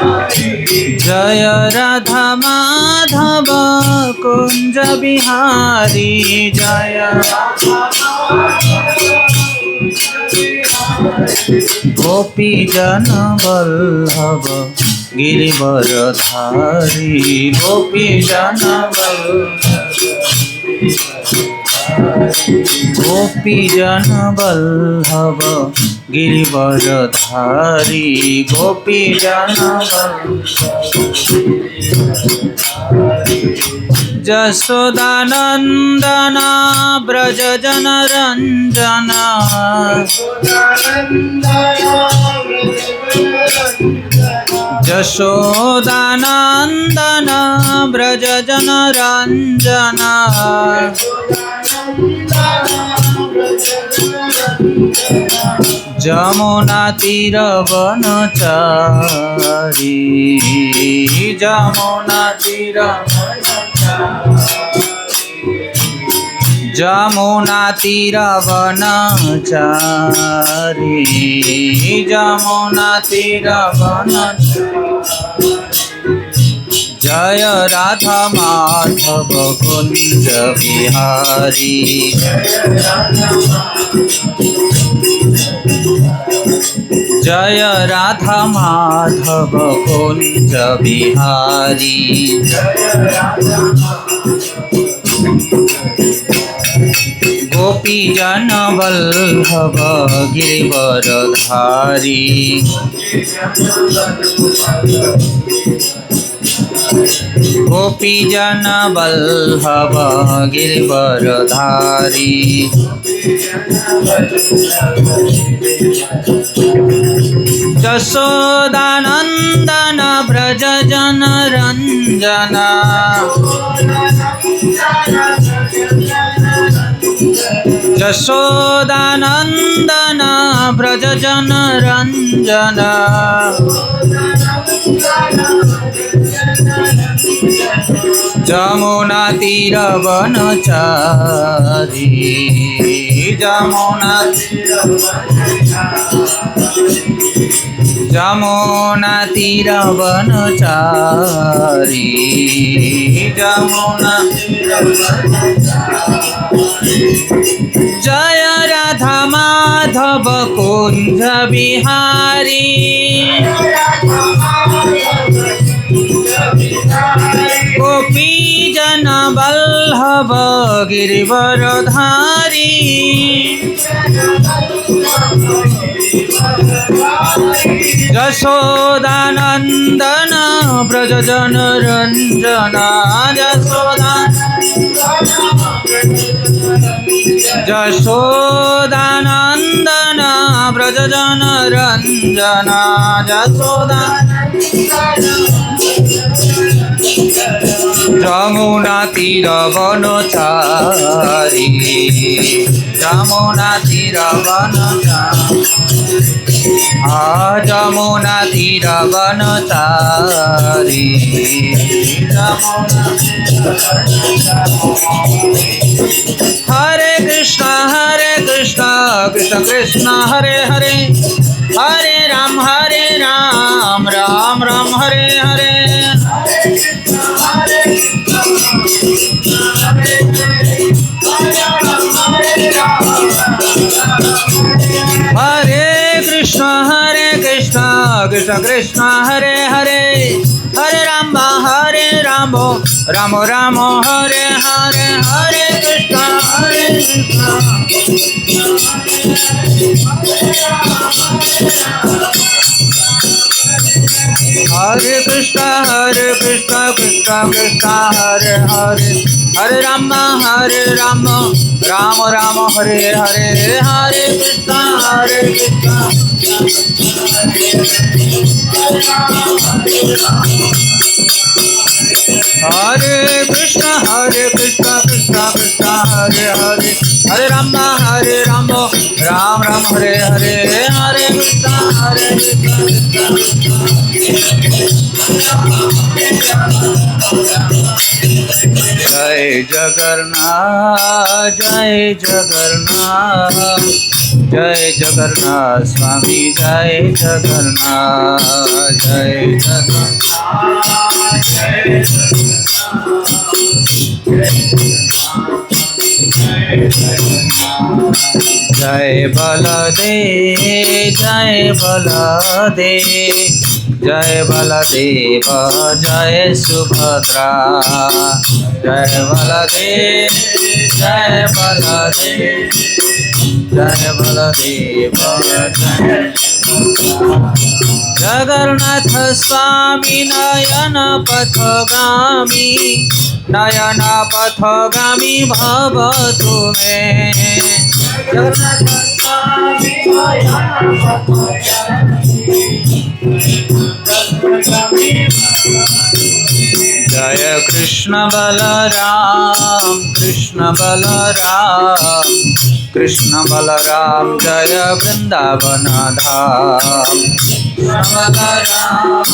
जय राधा माधव कुंज बिहारी जय गोपी जन वल्लभ गिरिवरधारी गोपी जन गोपी जन वल्लभ गिरिवरधारी गोपी जन जशोदानंदन ब्रज जन रंजन जशोदानंदन ब्रज जन रंजन जमुना तीर वनचारी जमुना तीर जमुना तीर वनचारी जमुना तीर वनचारी जय राधा माधव कुंज बिहारी जय राधा माधव कुंज बिहारी गोपी जन वल्लभ गिरिवरधारी गोपी जन वल्लभ गिरिवरधारी जशोदानंदन ब्रज जन रंजन जशोदानंदन ब्रज जन रंजन जमुना तीर वनचारी जमुना जमुना तीर वनचारी जमुना जय राधा माधव कुंज बिहारी गोपी जन वल्लभ गिरिवरधारी जशोदानंदन ब्रज जन रंजन जशोदानंदन ब्रज जन रंजन जमुना तीर वनचारी जमुना तीर जमुना तीर वनचारी हरे कृष्ण कृष्ण कृष्ण हरे हरे हरे राम राम राम हरे हरे हरे कृष्ण कृष्ण कृष्ण हरे हरे हरे राम राम राम हरे हरे हरे कृष्ण हरे कृष्ण कृष्ण कृष्ण हरे हरे हरे राम राम राम हरे हरे हरे कृष्ण हरे कृष्ण कृष्ण कृष्ण हरे हरे हरे राम राम हरे हरे हरे कृष्ण जय जगन्नाथ जय जगन्नाथ जय जगन्नाथ स्वामी जय जगन्नाथ जय जगन्नाथ जय बलदेव जय बलदेव जय बलदेव जय सुभद्रा जय बलदेव जय बलदेव जय बलदेव जय जगन्नाथ स्वामी नयन पथगामी भव तुम्हें जगन्नाथ स्वामी जय कृष्ण बलराम कृष्ण बलराम जय वृंदावन धाम बलराम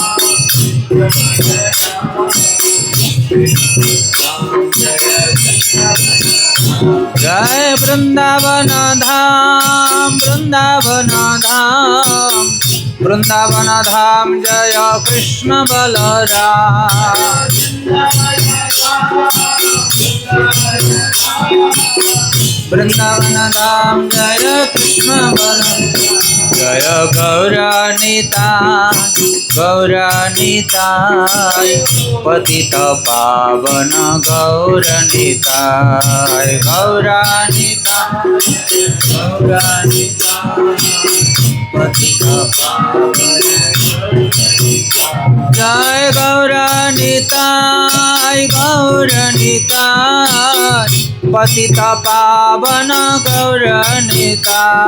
जय वृंदावन धाम वृंदावन धाम जय कृष्ण बलराम वृंदावन धाम जय कृष्ण बलराम जय गौरानिताय पतित पावन गौरानिताय पतित पावन जय गौरानिताय पतित पावन गौरानिताय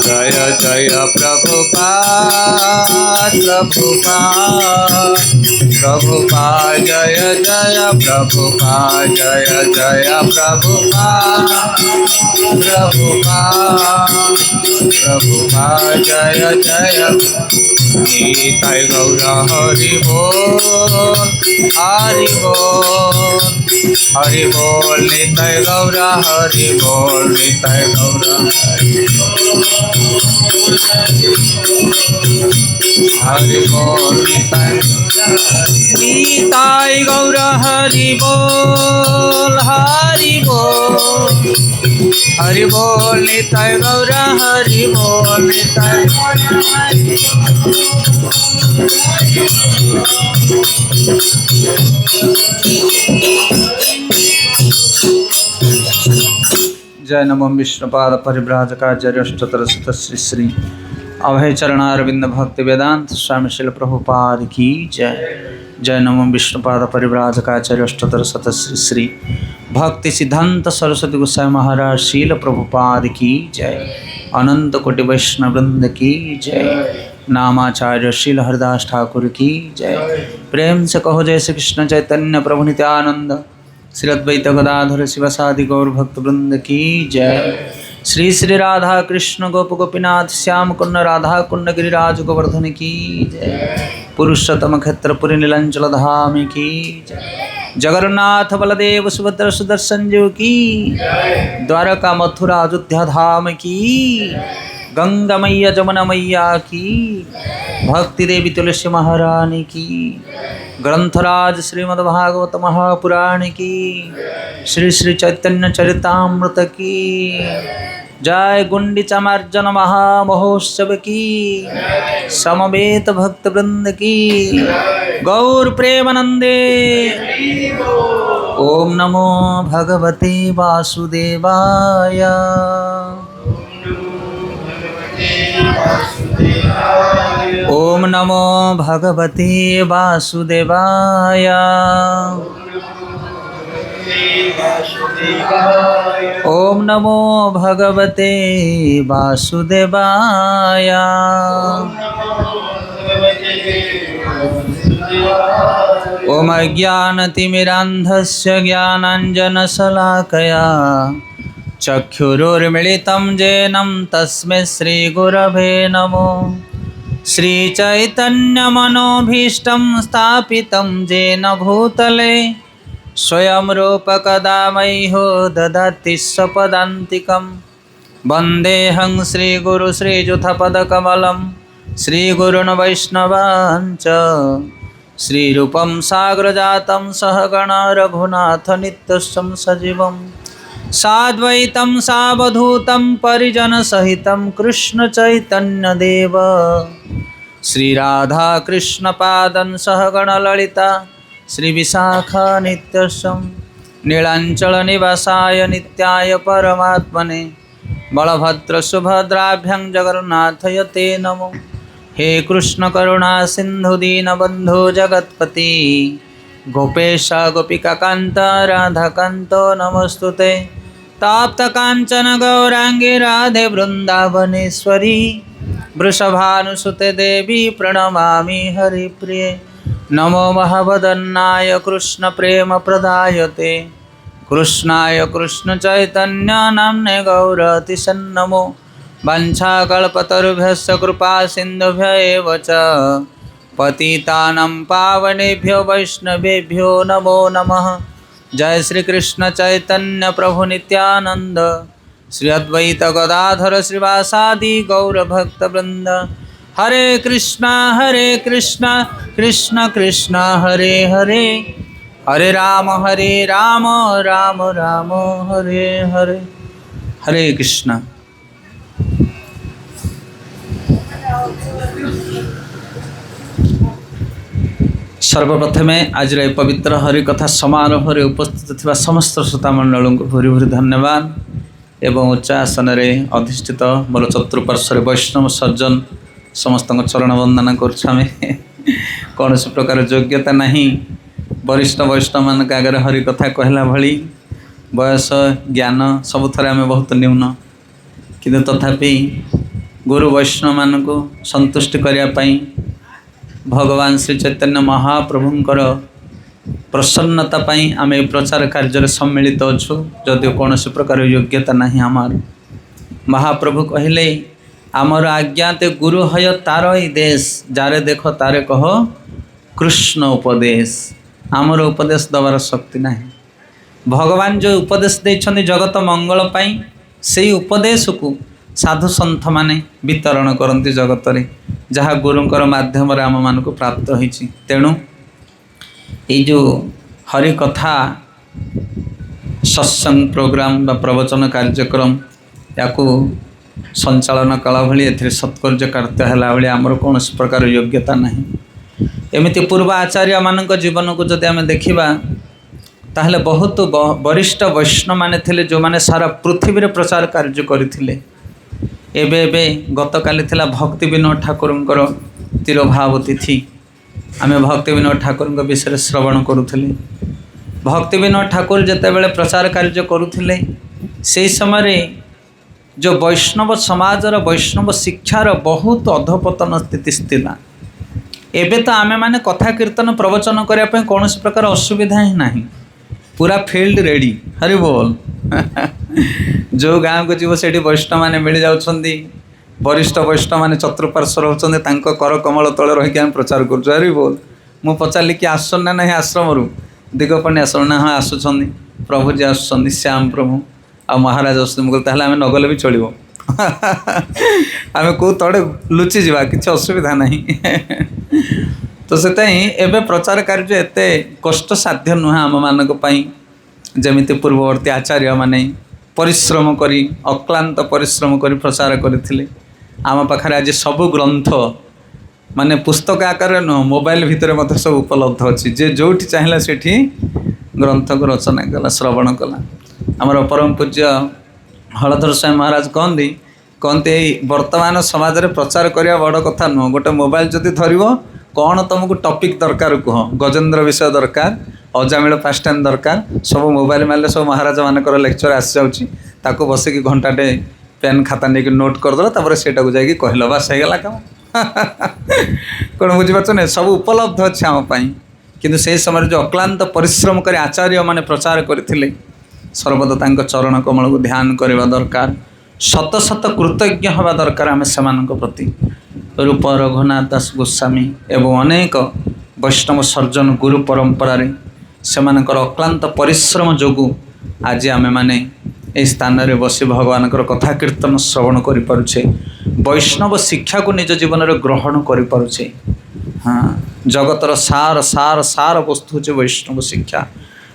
जय जय प्रभुपाद जय जय प्रभुपाद जय जय प्रभुपाद जय जय निताय गौर हरि बोल हरि बोल निताय गौर हरि बोल निताय गौर हरि बोल निताय गौर हरि बोल हरि बोल निताय गौर हरि बोल निताय जय नमो विष्णुपाद परिव्राजकाचार्योष्टतर श्री श्री अभय चरणारविंद भक्ति वेदांत स्वामी शिल प्रभुपाद की जय। जय नमो विष्णुपाद परिव्राजकाचार्योष्टतर श्री श्री भक्ति सिद्धांत सरस्वती गोसाई महाराज शील प्रभुपाद की जय। अनंत कोटि वैष्णव वृंद की जय। नामाचार्य शील हरिदास ठाकुर की जय। प्रेम से कहो जय श्री कृष्ण चैतन्य प्रभु नित्यानंद श्री अद्वैत गदाधर शिवसादि गौर भक्त वृंद की जय। श्री श्री राधा कृष्ण गोप गोपीनाथ श्याम कुंड राधा कुंड गिरिराज गोवर्धन की जय। पुरुषोत्तम क्षेत्रपुरी नीलांचल धाम की जय। जगन्नाथ बलदेव सुभद्र सुदर्शन जीव की द्वारका मथुरा अयोध्या धाम की। गंगा मैया जमुना मैया की। भक्ति देवी तुलसी महारानी की। ग्रंथराज श्रीमद्भागवत महापुराण की। श्री श्री चैतन्य चरितामृत की जय। गुंडीचा मार्जन महामहोत्सव की। समवेत भक्त वृंद की। गौर प्रेमानंदे। ओम नमो भगवते वासुदेवाय। ओम नमो भगवते वासुदेवाय। ओम नमो भगवते वासुदेवाय। ओम अज्ञानतिमिरान्धस्य ज्ञानाञ्जनशलाकया चक्षुरुर्मिलितं येन तस्मै श्रीगुरवे नमो। श्रीचैतन्यमनोभीष्टं स्थापितं येन भूतले स्वयं रूप कदा मह्यो ददाति स्वपदान्तिकं। वन्देऽहं श्रीगुरु श्रीयुतपदकमलं श्रीगुरून् वैष्णवांश्च श्रीरूपं साग्रजातं सहगण रघुनाथनित्यं सजीवं साद्वैतं सावधूतं परिजनसहितं कृष्णचैतन्यदेव श्रीराधाकृष्णपादं सहगण ललिता श्रीविशाखानित्यं नीलाञ्चलनिवासाय नित्याय परमात्मने बलभद्रसुभद्राभ्यां जगन्नाथाय ते नमो। हे कृष्ण करुणा सिंधु दीनबंधु जगत्पति गोपेश गोपिकाकांत राधाकांत नमस्तुते। ताप्त कांचन गौरांगी राधे वृंदावनेश्वरी वृषभानुसुते देवी प्रणमामि हरिप्रिये। नमो महावदन्नाय कृष्ण प्रेम प्रदायते कृष्णाय कृष्ण चैतन्य नाम्ने गौरतिशं नमो। वाञ्छाकल्पतरुभ्यश्च कृपा सिन्धुभ्य एव च पतितानां पावनेभ्यो वैष्णवेभ्यो नमो नमः। जय श्री कृष्ण चैतन्य प्रभु नित्यानंद श्री अद्वैत गदाधर श्रीवासादि गौरभक्तवृंद। हरे कृष्णा कृष्ण कृष्ण हरे हरे हरे राम राम राम हरे हरे। हरे कृष्ण। सर्वप्रथमे आज पवित्र हरिकथा समारोह उपस्थित थिबा समस्त श्रोतामंडल को भूरी भूरी धन्यवाद एवं उच्च आसन में अधिष्ठित मोर चतुर्पार्श्व वैष्णव सज्जन समस्त चरण वंदना करें। कौन प्रकार योग्यता नहीं वरिष्ठ वैष्णव मान आगे हरिकथा कहला भली बयस ज्ञान सबुथरे आम बहुत न्यून किंतु तथापि गुरु वैष्णव मान को संतुष्ट करने भगवान श्री चैतन्य महाप्रभुंकर प्रसन्नता पाई आम प्रचार कार्य सम्मिलित अच्छु जदिव कौन प्रकार योग्यता नहीं आमार। महाप्रभु कहले आमर आज्ञाते गुरु हय तार ही देश जारे देख तारे कह कृष्ण उपदेश। आमर उपदेश दबार शक्ति नहीं। भगवान जो उपदेश देइछन्ति जगत मंगल पाई से उपदेश को साधु सन्थ माने वितरण करती जगत रे जहाँ गुरुंकर माध्यम आम मान को प्राप्त होइछि। तेणु ये जो हरि कथा सत्संग प्रोग्राम बा प्रवचन कार्यक्रम याकू संचालन कला भली एथिरे सत्कर्य कार्य है भाई आमर कौन प्रकार योग्यता नहीं। एमती पूर्व आचार्य मानक जीवन को जदि आम देखा ताहले बहुत वरिष्ठ वैष्णव माने थिले जो माने सारा पृथ्वी रे प्रचार कार्य करथिले। एबे गतकाली थिला भक्ति विनोद ठाकुरंकर तिरोभाव तिथि। आमे भक्ति विनोद ठाकुर विषय श्रवण करुथिले। भक्ति विनोद ठाकुर जेतेबेले प्रचार कार्य करुथिले से समय जो वैष्णव समाजर वैष्णव शिक्षार बहुत अधपतन स्थिति थिला। एबे तो आमे माने कथा कीर्तन प्रवचन करने पे कौन प्रकार असुविधा ही नहीं। पूरा फील्ड रेडी। हरि बोल। जो गाँव को जीव से वैष्णव मैंने मिल जाउछन्ती वरिष्ठ वैष्णव मैंने चतुर्पार्श्व रोचते कर कमल तले रही आम प्रचार कर। हरि बोल। मु पचारि कि आसन ना नहीं आश्रम दिगपणी आश्रम ना हाँ आसुँच प्रभुजी आसुँच श्याम प्रभु आ महाराज आसुँच आम नगले भी चलो आम कौ तड़े लुचि जा कि असुविधा नहीं। तो से प्रचार कार्य एत कष्ट साध्य नुह आम मानक जमिति पूर्ववर्ती आचार्य माने परिश्रम करी अक्लांत परिश्रम करी प्रचार करथिले। आम पाखरे आज सबु ग्रंथ माने पुस्तक आकार नुह मोबाइल भितर मत सब उपलब्ध अच्छी जे जो चाहिए सेठी ग्रंथ को रचना कला श्रवण कला। आमर परम पूज्य हलधर स्वामी महाराज कहते वर्तमान समाज रे प्रचार करने बड़ कथा नुह। गोटे मोबाइल जदि धरिबो कौन तुमको टॉपिक दरकार कह गजेंद्र विषय दरकार अजामिल पास्ट टाइम दरकार सब मोबाइल मारे सब महाराज मानकर लेक्चर आसी जाऊँगी बसिक घंटाटे पेन खाता नहीं नोट करदेल तापर सेटा को जाकि कहल बास हो गला काम। कौन बुझीपार ना सब उपलब्ध अच्छे आम कि से समय जो अक्लांत परिश्रम कर आचार्य माने प्रचार करते सर्वदा तांको चरण कमल को ध्यान करवा दरकार शत शत कृतज्ञ हवा दरकार आम से प्रति रूप रघुनाथ दास गोस्वामी एवं अनेक वैष्णव सर्जन गुरु परंपरा से अक्लांत परिश्रम जोगु आज आमे माने ए स्थान रे बसी भगवान कथा कीर्तन श्रवण करें वैष्णव शिक्षा को निज जीवन में ग्रहण करें। हाँ जगतर सार सार सार वस्तु हूँ वैष्णव शिक्षा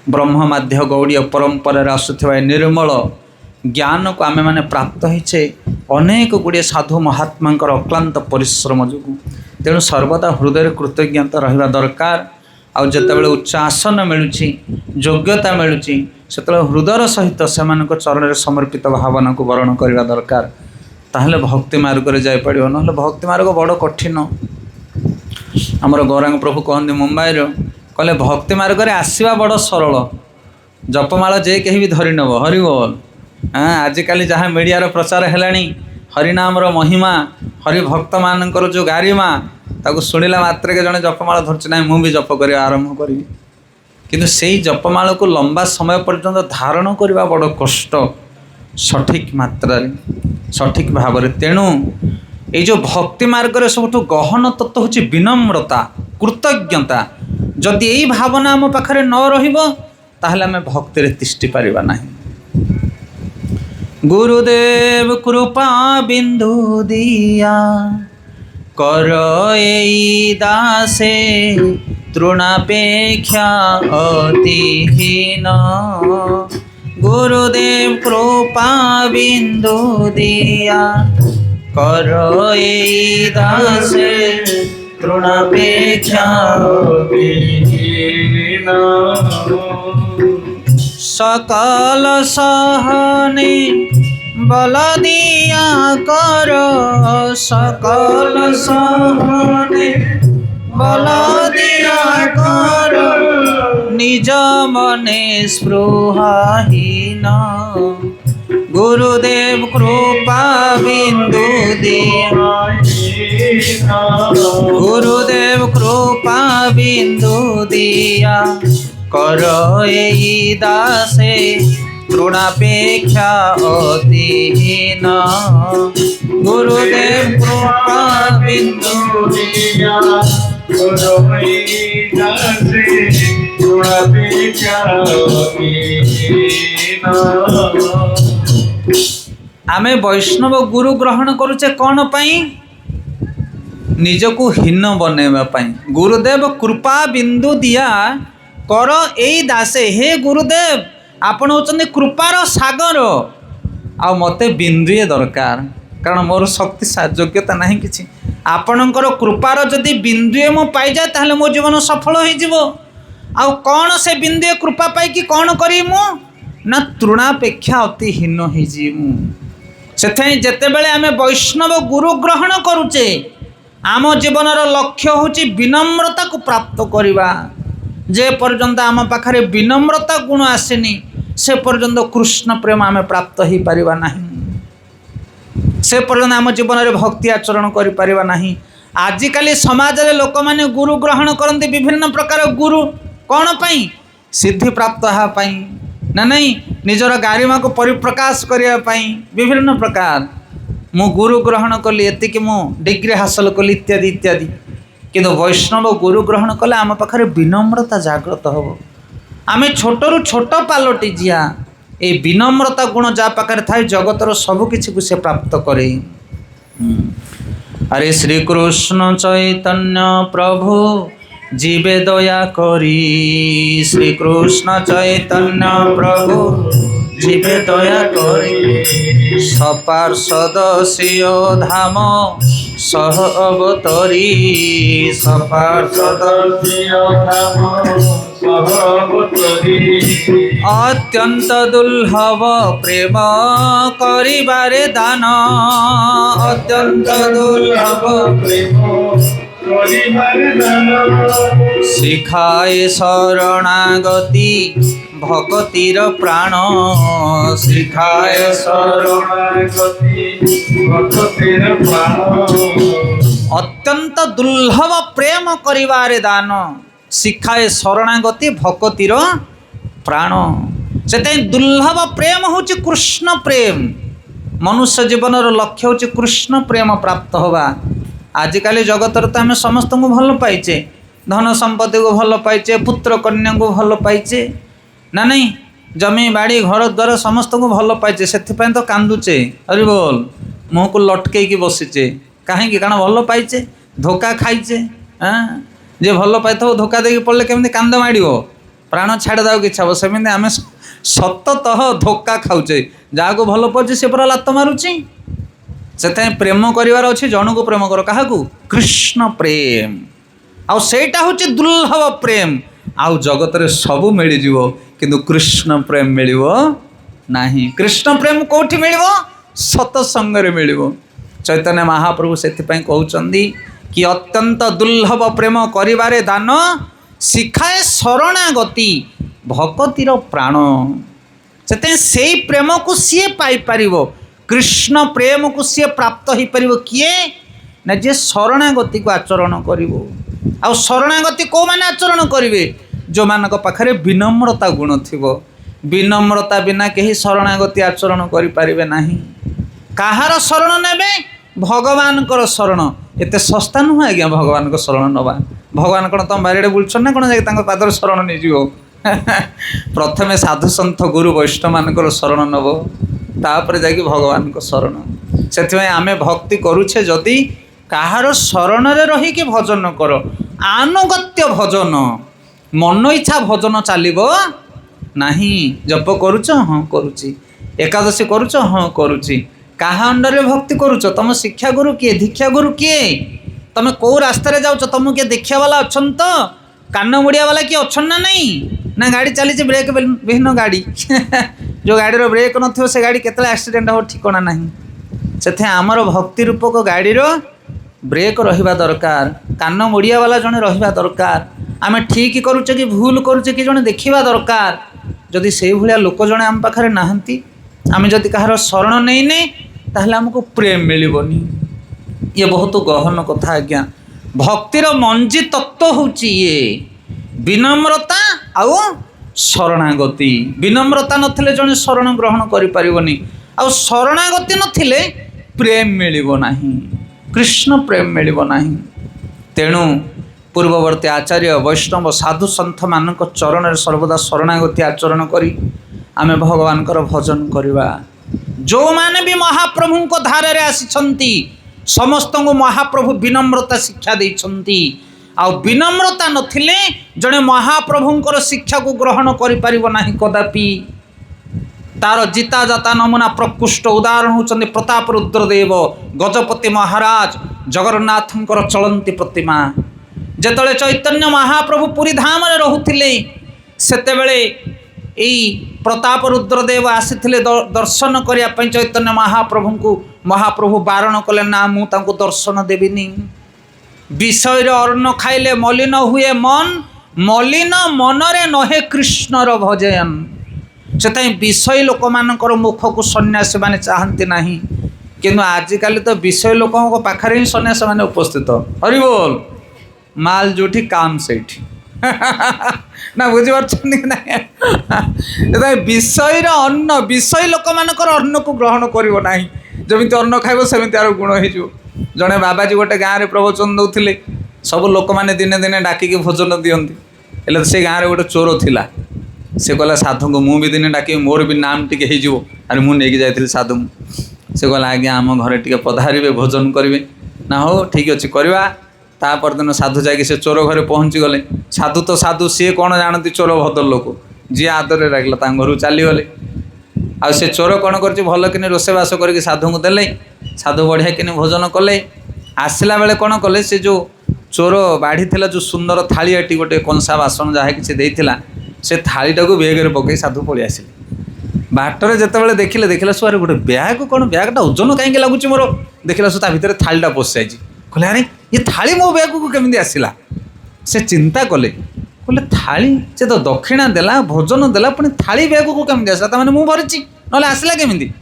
ब्रह्म माध्य गौड़ीय परंपरा आसुवा निर्मल ज्ञान को आमे माने प्राप्त होइछे अनेक गुड़िए साधु महात्मा अक्लांत परिश्रम जोगु। तेणु सर्वदा हृदय कृतज्ञता रहिबा दरकार। आउ जितेबाला उच्च आसन मिलूँ योग्यता मिलूँ से हृदय सहित से चरण समर्पित भावना को वर्ण करने दरकार। ताहले भक्ति मार्ग में जापर ना भक्ति मार्ग बड़ कठिन। आमर गौरांग प्रभु कहते मुंबई कहले भक्ति मार्ग में आसवा बड़ सरल जपमाला जे कहीं भी धरी नब हरि बोल। हाँ आजिकल जहाँ मीडिया प्रचार है हरिनाम महिमा हरिभक्त मानकर जो गारिमा ताको शुणिला मात्र के जड़े जपमाला धरती ना मुझे जप कर आरंभ करी किंतु से जपमाला को लंबा समय पर्यंत धारण करने बड़ कष्ट सठिक मात्रा सठिक भाव में। तेणु ये जो भक्ति मार्ग में सब गहन तत्व हूँ विनम्रता कृतज्ञता। जदि यही भावना आम पाखे न रहा आम भक्ति रे तिष्टि पारिबा नहीं। गुरुदेव कृपा बिंदु दिया कर एई दासे तृणापेक्षा अतिहीन। गुरुदेव कृपा बिंदु दिया कर एई दासे तृणापेक्षा अतिहीन। सकल सहने बल दिया कर सकल सहने बल दिया कर निज मने स्पृहाहीन। गुरुदेव कृपा बिंदु दिया गुरुदेव कृपा बिंदु दिया कर एई दासे तृणापेक्षा अतिहीन। गुरुदेव कृपा बिंदु दिया कर एई दासे तृणापेक्षा अतिहीन। आमे वैष्णव गुरु ग्रहण करुचे कौन पाई निजको हीन बनैबा पाई। गुरुदेव कृपा बिंदु दिया कर एई दासे हे गुरुदेव आपण होचंदी कृपार सागर आ मते बिंदुए दरकार कारण मोर शक्ति योग्यता नहीं किछि। आपणकर कृपार जदि बिंदुए मो पाई जाए ताहले मो जीवन सफल हो जिवो। आ कौन से बिंदुए कृपा पाई कि कौन करी मो ना तृणापेक्षा अतिहीन हो जीवु। सेथै जेतेबेले आमे वैष्णव गुरु ग्रहण करूचे आम जीवनर लक्ष्य होची विनम्रता को प्राप्त करिबा। जे पर्यंत आम पाखरे विनम्रता गुण आसेनी से पर्यंत कृष्ण प्रेम आम प्राप्त हो पारिबा नहीं। से पर्यंत आम जीवन में भक्ति आचरण करि पारिबा नहीं। आजिकल समाज रे लोक माने गुरु ग्रहण करते विभिन्न प्रकार गुरु कौन पाई सिद्धि प्राप्त हा पाई ना नहीं निजर गारिमा को परिप्रकाश करने पाई विभिन्न प्रकार मु गुरु ग्रहण कली एतिक मु डिग्री हासिल कली इत्यादि इत्यादि। किंतु वैष्णव गुरु ग्रहण कले आम पाखे विनम्रता जागृत हम आम छोटू छोट पालटी जिया ये विनम्रता गुण जा पाखे थाए जगतर सबकि को से प्राप्त करे। अरे श्री कृष्ण चैतन्य प्रभु जीवे दया करी श्री कृष्ण चैतन्य प्रभु जीवे दया करी सपार्षद सियो धाम सह अवतरी सपार्षद सियो धाम सह अवतरी अत्यंत दुर्लभ प्रेम करिबारे दान अत्यंत दुर्लभ प्रेम शिखाए शरणागति भक्तिर प्राण शिखाए शरणागति भक्तिर प्राण अत्यंत दुर्लभ प्रेम करिवारे दान शिखाए शरणागति भक्तिर प्राण। से दुर्लभ प्रेम हूँ कृष्ण प्रेम। मनुष्य जीवन लक्ष्य हूँ कृष्ण प्रेम प्राप्त होगा। आजिकाली जगत तो आम समस्त को भल पाइचे, धन संपत्ति को भल पाइचे, पुत्र कन्या को भल पाइचे ना नहीं, जमी बाड़ी घर द्वार समस्त को भल पाइचे, से तो कांदुचे। अरे बोल मुँह को लटके बसीचे कहीं कारण भल पाइचे, धोखा खाइचे। हाँ जे भल पाई धोखा देकी पड़े केमती कांद माड़ प्राण छाड़देक इच्छा हम, सेमती आम सततः धोखा खाऊचे। जहाँ को भल पाचे से पूरा लात मारुची। से प्रेम करार अच्छे, जन को प्रेम कर, क्या कृष्ण प्रेम। आईटा हूँ दुर्लभ प्रेम। आउ जगत रे सबू मिल जाव किंतु कृष्ण प्रेम मिल नहीं। कृष्ण प्रेम कौटी मिल? सतसंग रे मिल। चैतन्य महाप्रभु से कहते कि अत्यंत दुर्लभ प्रेम करिबारे दान, शिखाए शरणागति भक्तिर प्राण। से प्रेम को सी पाई पारिबो, कृष्ण प्रेम को सी प्राप्त हो पारिबो किए ना जे शरणागति को आचरण करिवो। आ शरणागति को माने आचरण करिवे? जो मानक पाखरे विनम्रता गुण थिबो। विनम्रता बिना केही शरणागति आचरण करि पारिबे नाही। काहार शरण नेबे? भगवान कर शरण। एते सस्ता नुह आज्ञा भगवान को शरण नवा। भगवान कौन तुम बारिड़े बुलछ ना कौन जाके पादर शरण नहीं जीव। प्रथमे साधु सन्थ गुरु वैष्णव मानकर शरण नब, तापर जाके भगवान को शरण। से आमे भक्ति करुछे जदि काहार शरण रे रही कि भजन कर, आनुगत्य भजन, मन इच्छा भजन चलिबो नहीं। जप करुच? हाँ करुची। एकादशी करुच? हाँ करुची। कहा अंडर रे भक्ति करुच? तुम शिक्षा गुरु किए, दीक्षा गुरु किए? तुम कौ रास्तार जाऊच? तुमको किए देखा वाला अच्छन तो? कान मुड़िया वाला किए अच्छन ना नहीं? ना गाड़ी चली ब्रेक विहीन गाड़ी जो गाड़ी रो ब्रेक न से गाड़ी केतला एक्सीडेंट हो ठिकाना नहीं। से आमर भक्ति रूपक गाड़ी रो ब्रेक रहिबा दरकार, कान मुड़िया वाला जने रहिबा दरकार। आमे ठीक करुचे कि भूल करुचे कि जने देखिबा दरकार। जदि से भलिया लोक जने आम पाखरे नाहंती, आमे जदि कहार शरण नहीं ताहले हमको प्रेम मिलबनी। ये बहुत गहन कथा आज्ञा। भक्तिर मंजी तत्व होची ये विनम्रता आउ शरणागति। विनम्रता नथिले जने शरण ग्रहण करि परिबनी, आउ शरणागति नथिले प्रेम मिलिबो नाही, कृष्ण प्रेम मिलिबो नाही। तेणु पूर्ववर्ती आचार्य वैष्णव साधु सन्थ मानक चरण सर्वदा शरणागति आचरण करी आमे भगवान कर भजन करवा। जो माने भी महाप्रभु को धारे रे आसिछंती समस्त को महाप्रभु विनम्रता शिक्षा देइछंती। आ विनम्रता नथिले जने महाप्रभुंकर शिक्षा को ग्रहण करि परिबो नाही कदापि। तार जीता जाता नमूना प्रकृष्ट उदाहरण होचंदी प्रताप रुद्रदेव, गजपति महाराज, जगन्नाथंकर चलंती प्रतिमा। जेतले चैतन्य महाप्रभु पुरी धाम रे रहुथिले सेतेबेले एई प्रताप रुद्रदेव आसीथिले दर्शन करिया पई चैतन्य महाप्रभु को महाप्रभु बारण कले ना मु तांको दर्शन देबिनी। विषय रे अन्न खाइले मलिन हुए मन, मलिन मनरे नहे कृष्णर भजन। से विषय लोक मानकर मुख को सन्यासी माने चाहती नहीं, किंतु आजिकल तो विषय लोकों पाखरे ही सन्यासी माने उपस्थित। हरि बोल। माल जोठी काम सेठी ना बुझीपार ना। विषय अन्न विषय लोक मानकर अन्न को ग्रहण करिवो नाही। जमी अन्न खाइबो सेमिति आर गुण हो। जड़े बाबाजी गोटे गाँव में प्रवचन दौले, सब लोक मैंने दिने दिने डाकिकी भोजन दियंती। हेले से गाँव में गोटे चोर थिला, से कहला साधु को मुझे दिने डाक मोर भी नाम टी हो। अरे मुझे जाइली साधु को, से कहला आज्ञा आम घरे टी पधारे भोजन करेंगे ना। हो ठीक अच्छे करवा। ता परदिन साधु जाकि से चोर घरे पहुँची गले। साधु तो साधु सी कौन जानती चोर भद्र लोक, जी आदर लागला घर चलीगले। आ से चोर कौन कर भल कि रोषेबास करके साधु को देले। साधु बढ़िया कि भोजन कले। आसला बेले कौन कले, से जो चोर बाढ़ी थिला जो सुंदर थालीटी गोटे कंसा बासन जहाँ किसी देइथिला, से थालीटा को बेगर पकई साधु पलि आसिले। बाटर जिते देखिले देखला सो अरे गोटे ब्याग कौन ब्यागटा ओजन कहीं लगुच मोर, देखला सो भितर थालीटा पशि जाइए। कहले अरे ये थाली मो ब्याग को केमी आसला। से चिंता कले, कहले थाली से तो दक्षिणा देला भोजन देला पुणी थाली ब्याग को केमी आसला, तार मुझे भरी ना आसला केमी।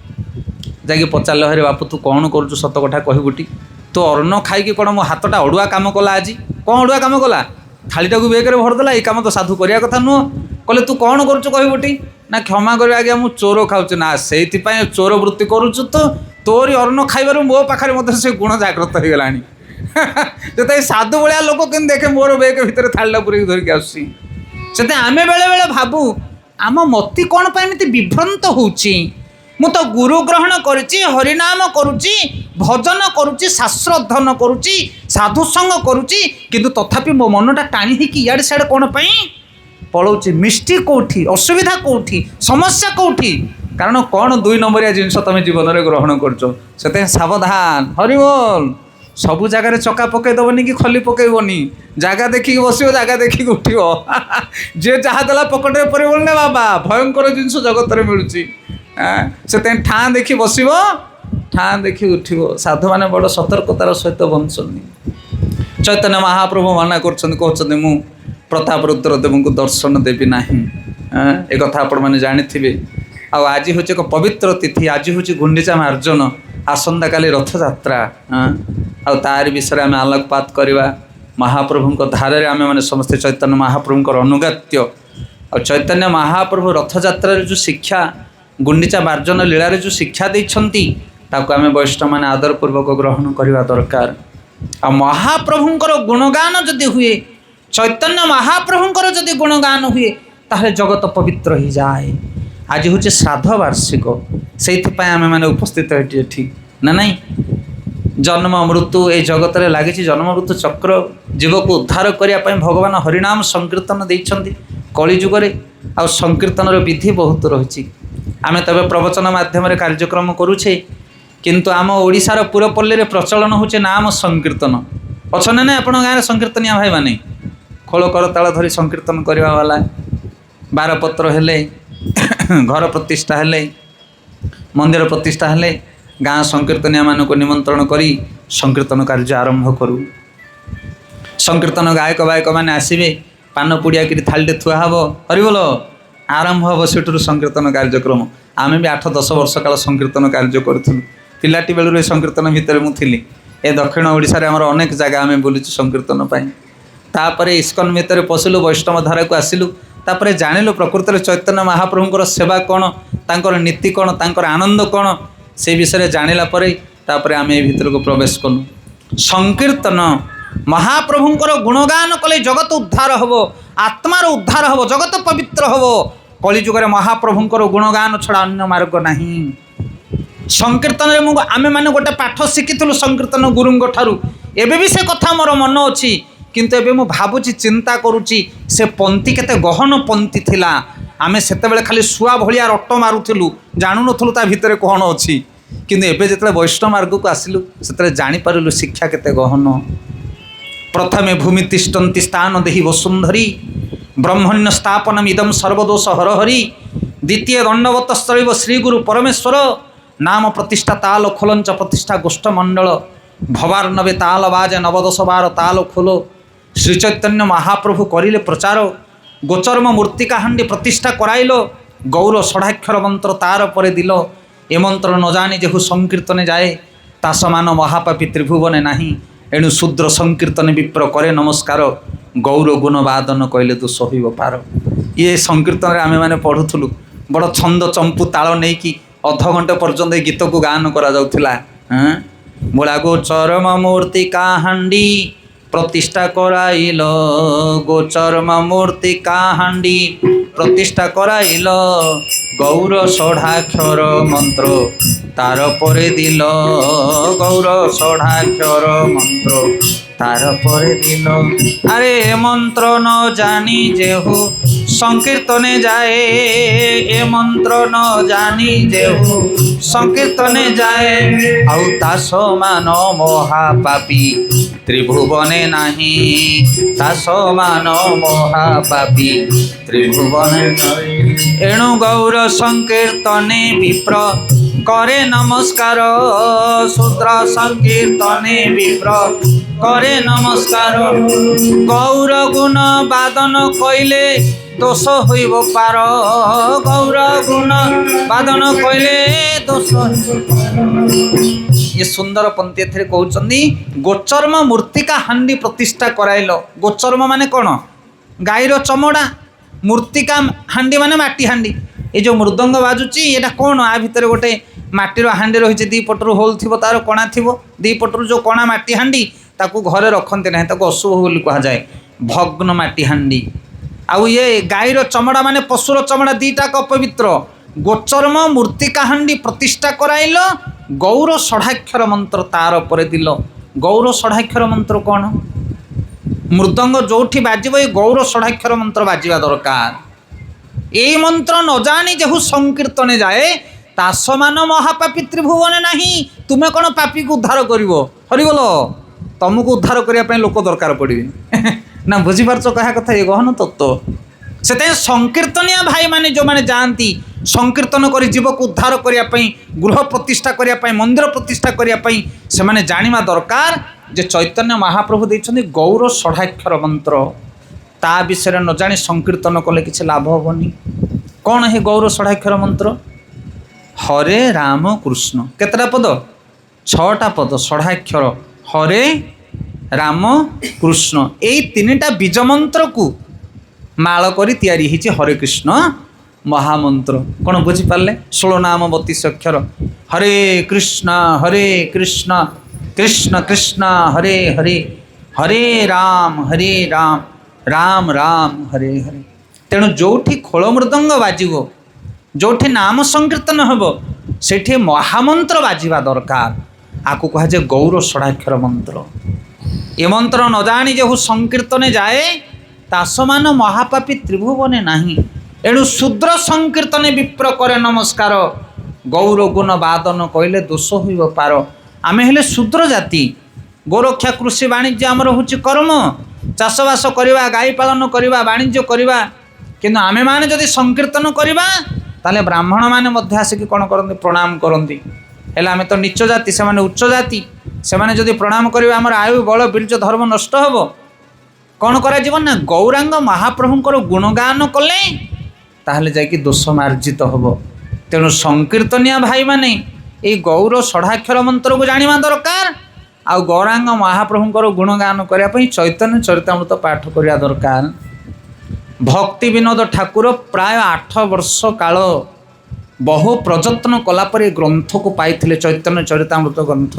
जाकि पचारे हरे बापू तू कौन करुचु सत कथा कहबुटी, तो अन्न खाई कौन मो हाथटा अड़ुआ काम कला। आज कौन अड़ुआ काम कला? थालीटा को बेगर भरदेला। ये कम तो साधु करिया कथा नुह। कहले तू कौन करुचु कहबुटी? ନା କ୍ଷମା କରିବେ ଆଜ୍ଞା ମୁଁ ଚୋର ଖାଉଛି। ନା ସେଇଥିପାଇଁ ଚୋର ବୃତ୍ତି କରୁଛୁ ତ ତୋରି ଅନ୍ନ ଖାଇବାରୁ ମୋ ପାଖରେ ମଧ୍ୟ ସେ ଗୁଣ ଜାଗ୍ରତ ହେଇଗଲାଣି। ଯେତେ ସାଧୁ ଭଳିଆ ଲୋକ କେମିତି ଦେଖେ ମୋର ବେଗ ଭିତରେ ଥାଳିଟା ପୁରେଇକି ଧରିକି ଆସୁଛି। ସେଥିପାଇଁ ଆମେ ବେଳେବେଳେ ଭାବୁ ଆମ ମତି କ'ଣ ପାଇଁ ଏମିତି ବିଭ୍ରାନ୍ତ ହେଉଛି। ମୁଁ ତ ଗୁରୁ ଗ୍ରହଣ କରିଛି, ହରିନାମ କରୁଛି, ଭଜନ କରୁଛି, ଶାସ୍ତ୍ର ଅଧ୍ୟୟନ କରୁଛି, ସାଧୁସଙ୍ଗ କରୁଛି, କିନ୍ତୁ ତଥାପି ମୋ ମନଟା ଟାଣି ହେଇକି ଇଆଡ଼େ ସିଆଡ଼େ କ'ଣ ପାଇଁ ପଳାଉଛି। ମିଷ୍ଟି କେଉଁଠି, ଅସୁବିଧା କେଉଁଠି, ସମସ୍ୟା କେଉଁଠି? କାରଣ କ'ଣ 2 ନମ୍ବରିଆ ଜିନିଷ ତୁମେ ଜୀବନରେ ଗ୍ରହଣ କରୁଛ। ସେଥିପାଇଁ ସାବଧାନ। ହରିବୋଲ। ସବୁ ଜାଗାରେ ଚକା ପକାଇ ଦେବନି କି ଖଲି ପକାଇବନି। ଜାଗା ଦେଖିକି ବସିବ, ଜାଗା ଦେଖିକି ଉଠିବ। ଯିଏ ଯାହା ଦେଲା ପକେଟରେ ପରିବନି ନା ବାବା, ଭୟଙ୍କର ଜିନିଷ ଜଗତରେ ମିଳୁଛି। ସେଥିପାଇଁ ଠାଁ ଦେଖି ବସିବ, ଠାଁ ଦେଖି ଉଠିବ। ସାଧୁମାନେ ବଡ଼ ସତର୍କତାର ସହିତ ବଞ୍ଚନ୍ତି। ଚୈତନ୍ୟ ମହାପ୍ରଭୁ ମନା କରୁଛନ୍ତି, କହୁଛନ୍ତି ମୁଁ ପ୍ରତାପ ରୁଦ୍ରଦେବଙ୍କୁ ଦର୍ଶନ ଦେବି ନାହିଁ। ଏ କଥା ଆପଣମାନେ ଜାଣିଥିବେ। ଆଉ ଆଜି ହେଉଛି ଏକ ପବିତ୍ର ତିଥି, ଆଜି ହେଉଛି ଗୁଣ୍ଡିଚା ମାର୍ଜନ, ଆସନ୍ତାକାଲି ରଥଯାତ୍ରା। ଆଉ ତାରି ବିଷୟରେ ଆମେ ଆଲୋକପାତ କରିବା। ମହାପ୍ରଭୁଙ୍କ ଧାରରେ ଆମେମାନେ ସମସ୍ତେ ଚୈତନ୍ୟ ମହାପ୍ରଭୁଙ୍କର ଅନୁଗାତ୍ୟ। ଆଉ ଚୈତନ୍ୟ ମହାପ୍ରଭୁ ରଥଯାତ୍ରାରେ ଯେଉଁ ଶିକ୍ଷା, ଗୁଣ୍ଡିଚା ମାର୍ଜନ ଲୀଳାରେ ଯେଉଁ ଶିକ୍ଷା ଦେଇଛନ୍ତି, ତାକୁ ଆମେ ବୈଷ୍ଣବମାନେ ଆଦରପୂର୍ବକ ଗ୍ରହଣ କରିବା ଦରକାର। ଆଉ ମହାପ୍ରଭୁଙ୍କର ଗୁଣଗାନ ଯଦି ହୁଏ, ଚୈତନ୍ୟ ମହାପ୍ରଭୁଙ୍କର ଯଦି ଗୁଣଗାନ ହୁଏ, ତାହେଲେ ଜଗତ ପବିତ୍ର ହୋଇଯାଏ। ଆଜି ହେଉଛି ଶ୍ରାଦ୍ଧ ବାର୍ଷିକ, ସେଇଥିପାଇଁ ଆମେମାନେ ଉପସ୍ଥିତ ଏଠି ନା ନାହିଁ। ଜନ୍ମ ମୃତ୍ୟୁ এই ଜଗତରେ ଲାଗିଛି, ଜନ୍ମ ମୃତ୍ୟୁ ଚକ୍ର। ଜୀବକୁ ଉଦ୍ଧାର କରିବା ପାଇଁ ଭଗବାନ ହରିନାମ ସଂକୀର୍ତ୍ତନ ଦେଇଛନ୍ତି କଳିଯୁଗରେ। ଆଉ ସଂକୀର୍ତ୍ତନର ବିଧି ବହୁତ ରହିଛି। ଆମେ ତେବେ ପ୍ରବଚନ ମାଧ୍ୟମରେ କାର୍ଯ୍ୟକ୍ରମ କରୁଛେ, କିନ୍ତୁ ଆମ ଓଡ଼ିଶାର ପୁରପଲ୍ଲୀରେ ପ୍ରଚଳନ ହେଉଛି ନାମ ସଂକୀର୍ତ୍ତନ। ଅଛନ୍ତି ନା ଆପଣଙ୍କ ଗାଁରେ ସଂକୀର୍ତ୍ତନିଆ ଭାଇମାନେ? ଖୋଳ କରତାଳ ଧରି ସଂକୀର୍ତ୍ତନ କରିବା ବାଲା, ବାରପତ୍ର ହେଲେ, ଘର ପ୍ରତିଷ୍ଠା ହେଲେ, ମନ୍ଦିର ପ୍ରତିଷ୍ଠା ହେଲେ, ଗାଁ ସଂକୀର୍ତ୍ତନିଆମାନଙ୍କୁ ନିମନ୍ତ୍ରଣ କରି ସଂକୀର୍ତ୍ତନ କାର୍ଯ୍ୟ ଆରମ୍ଭ କରୁ। ସଂକୀର୍ତ୍ତନ ଗାୟକ ବାୟକମାନେ ଆସିବେ, ପାନ ପୁଡ଼ିଆକିରି ଥାଳିଟେ ଥୁଆ ହେବ, ହରିବୋଲ, ଆରମ୍ଭ ହେବ ସେଠୁରୁ ସଂକୀର୍ତ୍ତନ କାର୍ଯ୍ୟକ୍ରମ। ଆମେ ବି 8-10 ବର୍ଷ କାଳ ସଂକୀର୍ତ୍ତନ କାର୍ଯ୍ୟ କରୁଥିଲୁ। ପିଲାଟି ବେଳରୁ ଏ ସଂକୀର୍ତ୍ତନ ଭିତରେ ମୁଁ ଥିଲି। ଏ ଦକ୍ଷିଣ ଓଡ଼ିଶାରେ ଆମର ଅନେକ ଜାଗା ଆମେ ବୁଲିଛୁ ସଂକୀର୍ତ୍ତନ ପାଇଁ। ତାପରେ ଇସ୍କନ ଭିତରେ ପଶିଲୁ, ବୈଷ୍ଣବ ଧାରାକୁ ଆସିଲୁ। ତାପରେ ଜାଣିଲୁ ପ୍ରକୃତରେ ଚୈତନ୍ୟ ମହାପ୍ରଭୁଙ୍କର ସେବା କ'ଣ, ତାଙ୍କର ନୀତି କ'ଣ, ତାଙ୍କର ଆନନ୍ଦ କ'ଣ, ସେ ବିଷୟରେ ଜାଣିଲା ପରେ ତାପରେ ଆମେ ଏ ଭିତରକୁ ପ୍ରବେଶ କଲୁ। ସଂକୀର୍ତ୍ତନ ମହାପ୍ରଭୁଙ୍କର ଗୁଣଗାନ କଲେ ଜଗତ ଉଦ୍ଧାର ହେବ, ଆତ୍ମାର ଉଦ୍ଧାର ହେବ, ଜଗତ ପବିତ୍ର ହେବ। କଳିଯୁଗରେ ମହାପ୍ରଭୁଙ୍କର ଗୁଣଗାନ ଛଡ଼ା ଅନ୍ୟ ମାର୍ଗ ନାହିଁ। ସଂକୀର୍ତ୍ତନରେ ଆମେମାନେ ଗୋଟେ ପାଠ ଶିଖିଥିଲୁ ସଂକୀର୍ତ୍ତନ ଗୁରୁଙ୍କ ଠାରୁ। ଏବେ ବି ସେ କଥା ମୋର ମନ ଅଛି, କିନ୍ତୁ ଏବେ ମୁଁ ଭାବୁଛି, ଚିନ୍ତା କରୁଛି, ସେ ପନ୍ଥୀ କେତେ ଗହନ ପନ୍ଥୀ ଥିଲା। ଆମେ ସେତେବେଳେ ଖାଲି ଶୁଆ ଭଳିଆ ରଟ ମାରୁଥିଲୁ, ଜାଣୁନଥିଲୁ ତା ଭିତରେ କ'ଣ ଅଛି। କିନ୍ତୁ ଏବେ ଯେତେବେଳେ ବୈଷ୍ଣବ ମାର୍ଗକୁ ଆସିଲୁ, ସେତେବେଳେ ଜାଣିପାରିଲୁ ଶିକ୍ଷା କେତେ ଗହନ। ପ୍ରଥମେ ଭୂମି ତିଷ୍ଠନ୍ତି ସ୍ଥାନ ଦେହି ବସୁନ୍ଧରୀ, ବ୍ରହ୍ମଣ୍ୟ ସ୍ଥାପନମ୍ ଇଦମ୍ ସର୍ବଦୋଷ ହରହରି, ଦ୍ୱିତୀୟ ଦଣ୍ଡବତ ସ୍ଥଳିବ ଶ୍ରୀଗୁରୁ ପରମେଶ୍ୱର, ନାମ ପ୍ରତିଷ୍ଠା ତାଲ ଖୋଲଞ୍ଚ ପ୍ରତିଷ୍ଠା ଗୋଷ୍ଠ ମଣ୍ଡଳ, ଭବାର୍ଣ୍ଣବେ ତାଲ ବାଜେ ନବଦଶ ବାର ତାଲ ଖୋଲ। ଶ୍ରୀଚୈତନ୍ୟ ମହାପ୍ରଭୁ କରିଲେ ପ୍ରଚାର, ଗୋଚର୍ମ ମୂର୍ତ୍ତିକା ହାଣ୍ଡି ପ୍ରତିଷ୍ଠା କରାଇଲ, ଗୌର ଷଡ଼ାକ୍ଷର ମନ୍ତ୍ର ତାର ପରେ ଦିଲ, ଏ ମନ୍ତ୍ର ନ ଜାଣି ଯେହୁ ସଂକୀର୍ତ୍ତନେ ଯାଏ, ତା ସମାନ ମହାପାପୀ ତ୍ରିଭୁବନେ ନାହିଁ, ଏଣୁ ଶୂଦ୍ର ସଂକୀର୍ତ୍ତନେ ବିପ୍ର କରେ ନମସ୍କାର, ଗୌର ଗୁଣ ବାଦନ କହିଲେ ତୁ ସହିବ ପାର। ଇଏ ସଂକୀର୍ତ୍ତନରେ ଆମେମାନେ ପଢ଼ୁଥିଲୁ। ବଡ଼ ଛନ୍ଦ ଚମ୍ପୁ ତାଳ ନେଇକି ଅଧଘଣ୍ଟେ ପର୍ଯ୍ୟନ୍ତ ଏ ଗୀତକୁ ଗାନ କରାଯାଉଥିଲା। ବୋଲା ଗୋଚର୍ମ ମୂର୍ତ୍ତିକା ହାଣ୍ଡି ପ୍ରତିଷ୍ଠା କରାଇଲ, ଗୋଚର୍ମ ମୂର୍ତ୍ତିକା ହାଣ୍ଡି ପ୍ରତିଷ୍ଠା କରାଇଲ, ଗୌର ଷଡ଼ାକ୍ଷର ମନ୍ତ୍ର ତାର ପରେ ଦିଲ, ଗୌର ଷଡ଼ାକ୍ଷର ମନ୍ତ୍ର ତାର ପରେ ଦିଲ। আরে মন্ত্র ন জানি যেহু সংকীর্তনে যায়, এ মন্ত্র ন জানি যেহু সংকীর্তনে যায়, আউ তা সমান মহাপাপী ত্রিভুবনে নাহি, তা সমান মহাপাপী ত্রিভুবনে নাহি, এণু গৌর সংকীর্তনে বিপ্র করে নমস্কার, শূদ্র সংকীর্তনে বিপ্র করে নমস্কার, গৌর গুণ বাদন কইলে দোষ হইব পার, গৌর গুণ বাদন কইলে দোষ। ये सुंदर पंक्ति एथिरे कहउचंदी गोचर्म मूर्तिका हांडी प्रतिष्ठा कराइल। गोचर्म माने कौन? गाईर चमड़ा, मूर्तिका हांडी माने माटी हांडी। ये जो मृदंग बाजुची एटा कौन आ भितर गोटे माटीर हांडी रही दी पटर होल थी तार कणा थी दी पटर जो कणा माटी हांडी ताकू घरे रखते ना ताकू अशुभ बोली कहुए भग्न माटी हांडी आउ ये गाईर चमड़ा माने पशुर चमड़ा दीटा अपवित्र गोचर्म मूर्तिका हांडी प्रतिष्ठा कराइल गौर षडाक्षर मंत्र तार पर दिल गौर षडाक्षर मंत्र कौन मृदंग जोठी बाजिब ये गौर षडाक्षर मंत्र बाजिबा दरकार ये मंत्र न जानी जेहू संकीर्तने जाए तासमान महापापी त्रिभुवन नहीं तुम्हें कौन पापी को उद्धार कर हरिबोल तुमको उद्धार करने लोक दरकार पड़े ना बुझीपारच कह कथा ये गहन तत्व से संकीर्तनिया भाई माने जो माने जानती संकीर्तन कर जीव को उद्धार करने गृह प्रतिष्ठा करने मंदिर प्रतिष्ठा करने से माने जानिमा दरकार जे चैतन्य महाप्रभु देइछन्ति गौर षडाक्षर मंत्र ता विषय न जानी संकीर्तन कले किसी लाभ हेनी कौन है गौर षडाक्षर मंत्र हरे राम कृष्ण केतटा पद 6टा पद षडाक्षर हरे राम कृष्ण यही 3टा बीज मंत्र को माल करी तैयारी हिची हरे कृष्ण महामंत्र कौन बुझीपारे 16 नाम 32 अक्षर हरे कृष्ण कृष्ण कृष्ण हरे हरे हरे राम राम राम हरे हरे तेणु जोठी खोल मृदंग बाजिब जोठी नाम संकीर्तन हम सेठी महामंत्र बाजिबा दरकार आपको कहुए गौर षडाक्षर मंत्र ये मंत्र न जानी जेहू संकीर्तने जाए तासमान महापापी त्रिभुवने नहीं एणु शूद्र संकीर्तने विप्र करे नमस्कार गौर गुण बादन कहले दोष हो पार आमे हेले शूद्र जाति गोरक्षा कृषि वाणिज्य आमर हूँ कर्म चाषबास करवा गाई पालन करवा वाणिज्य करवा किंतु आमे माने जदि संकीर्तन करवा ताले ब्राह्मण माने मध्य आसिक कौन करते प्रणाम करती हेले आमे तो नीच जाति से माने उच्च जाति से माने जदि प्रणाम करवा आमर आयु बल बीर्ज धर्म नष्ट हम कौन करा ना गौरांग महाप्रभुंकर गुणगान कले ताहले जाकि दोष मार्जित हम तेणु संकीर्तनिया भाई माने ये गौर षडाक्षर मंत्र को जानिबा दरकार आ गौरांग महाप्रभुंकर गुणगान करने चैतन्य चरितामृत पाठ करिया दरकार भक्ति विनोद ठाकुर प्राय 8 वर्ष काल बहु प्रयत्न कलापर ग्रंथ को पाइथिले चैतन्य चरितामृत ग्रंथ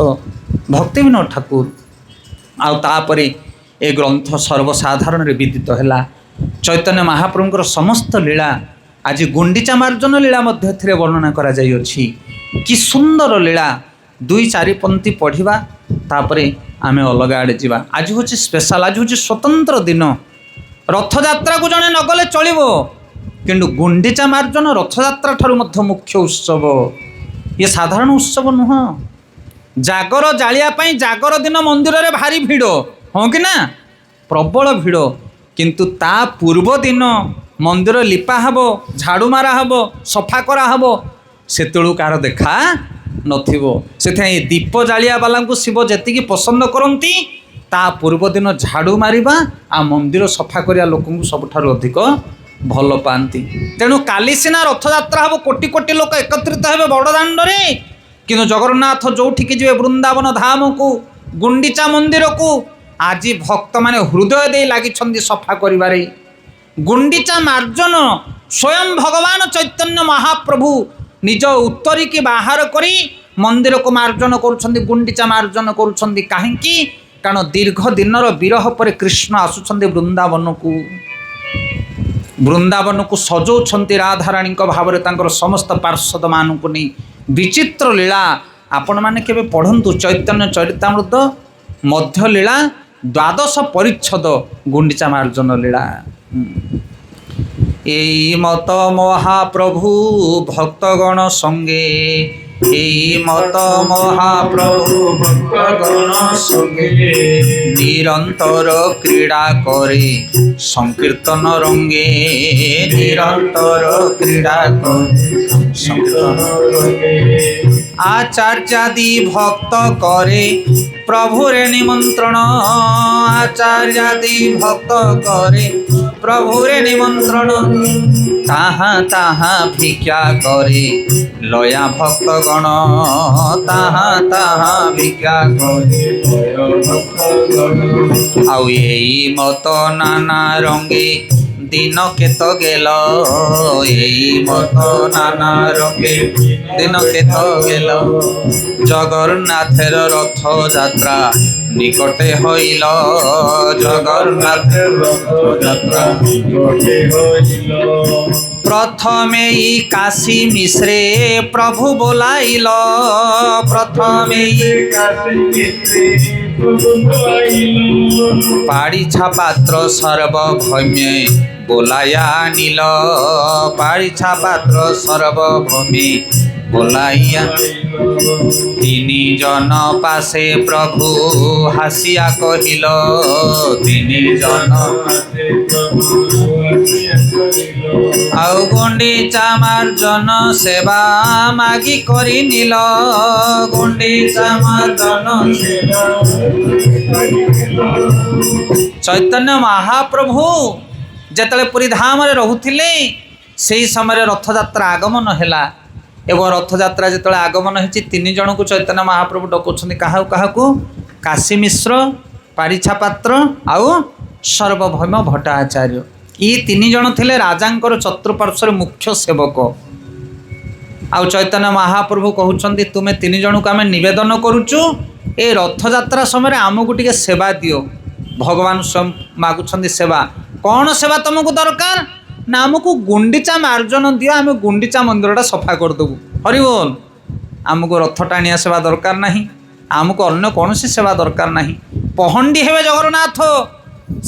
भक्ति विनोद ठाकुर आउे ए ग्रंथ सर्वसाधारण विदित है चैतन्य महाप्रभुंकर समस्त लीला आज गुंडीचा मार्जन लीला मध्य वर्णना करा जाइछि कि सुंदर लीला 2-4 पंक्ति पढ़िबा तापरे आमे अलग आड़े जीवा आज हूँ स्पेशल आज हूँ स्वतंत्र दिन रथयात्रा को जड़े नगले चलो किंतु गुंडीचा मार्जन रथयात्रा ठारू मध्य मुख्य उत्सव ये साधारण उत्सव नुह जागर जालिया जागर दिन मंदिर रे भारी भिड़ हाँ कि ना प्रबल भिड़ किंतु ता पूर्व दिन मंदिर लिपा हब झाड़ू मारा हब सफा करा हब सेतु कार देखा नथिबो से दीप जालिया वाला को शिव जी पसंद करती ता पूर्व दिन झाड़ू मारिबा आ मंदिर सफा करिया लोक सबुठारु अधिक भल पाती तेणु काली सिना रथयात्रा हम कोटी कोटी लोक एकत्रित हे बड़ दाण्डे किंतु जगन्नाथ जोठिकी जी वृंदावन धाम को गुंडीचा मंदिर को आज भक्त माने हृदय दे लगी सफा करिबारे गुंडीचा मार्जन स्वयं भगवान चैतन्य महाप्रभु निज उत्तरी की बाहर करी मंदिर को मार्जन करुछंदी गुंडीचा मार्जन करुछंदी काहेकि कारण दीर्घ दिनर विरह पर कृष्ण आसुछंदी वृंदावन को सजौछंती राधाराणी भाव में समस्त पार्षद मान को नहीं विचित्र लीला आपण माने केबे पढ़ंतु चैतन्य चरितामृत मध्य लीला 12 परिच्छद गुंडीचा मार्जन लीला एई मत महाप्रभु भक्तगण संगे एई मत महाप्रभु भक्तगण संगे निरंतर क्रीड़ा करे संकीर्तन रंगे निरंतर क्रीड़ा करे संकीर्तन रंगे आचार्यादि भक्त करे प्रभुरे निमंत्रण आचार्यादि भक्त करे प्रभुरे निमंत्रण ताहा ताहा भिक्षा करे लया भक्तगण ताहा ताहा भिक्षा करे लया भक्तगण आउ एई मत नाना रंगे দিন কেত গেল এই মত নানা রঙে দিন কেত গেল জগন্নাথের রথ যাত্রা নিকটে হইল জগন্নাথের রথ যাত্রা নিকটে হইল প্রথমেই কাশী মিশ্রে প্রভু boলাইল প্রথমেই কাশী মিশ্রে প্রভু boলাইল পাড়িছা পাত্র সর্বভৌমে बोलाया नील पारिछा पात्र सर्वभूमि बोलाइया तिनि जन पासे प्रभु हासिया कहिल तिनि जन आउ गुंडीचा मार्जन सेवा मागी करी नील गुंडीचा मार्जन सेवा चैतन्य महाप्रभु जेतले पुरी धाम रे रहुथिले सेही समय रथयात्रा आगमन हैला एवं रथयात्रा जेतले आगमन हेछि तीन जन को चैतन्य महाप्रभु डकुछन्ति काहाकु काशी मिश्र पारिछा पात्र आउ सर्वभौम भट्टाचार्य ई तीन जन थिले राजांकर चतुर्पार्श्वर मुख्य सेवक आउ चैतन्य महाप्रभु कहउछन्ति तुमे तीन जन को आमे निवेदन करूछु ए रथयात्रा समय आमको टिके सेवा दियो भगवान स्वयं मागुछन्ति सेवा कौन सेवा तुमको दरकार ना आमको गुंडीचा मार्जन दियो आम गुंडीचा मंदिरटा सफा करदेबू हरि बोल आमको रथ टाणिया सेवा दरकार नहीं आमको अन्य कौन सेवा दरकार नहीं पहंडी हेबे जगन्नाथ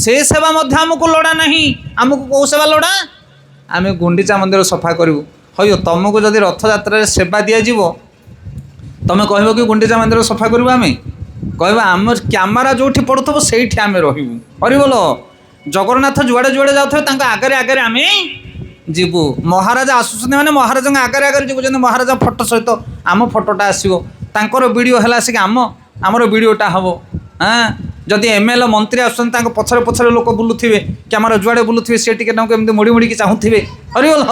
से सेवा मध्य आमको लोड़ा नहीं आमको कौ सेवा लोड़ा आम गुंडीचा मंदिर सफा करूँ हयो तुमको जदि रथयात्रा सेवा दिज्व तुम कह कि गुंडीचा मंदिर सफा करूँ आम कह आम क्यामेरा जो पड़ुव से आम रही हरि बोल जगन्नाथ जुआड़े जुआड़े जाते आगे आगे आम जीवु महाराजा आसुच्च मैंने महाराज आगे आगे जीव महाराजा फोटो सहित आम फोटोटा आसो तांकर वीडियो है आमर वीडियोटा हम हाँ जदि एमएलए मंत्री आसुच्च पछरे पछरे लोक बुलुवे क्यामेरा जुआड़े बुलुवे सी टी मुड़ी मुड़ी चाहूे हरिगल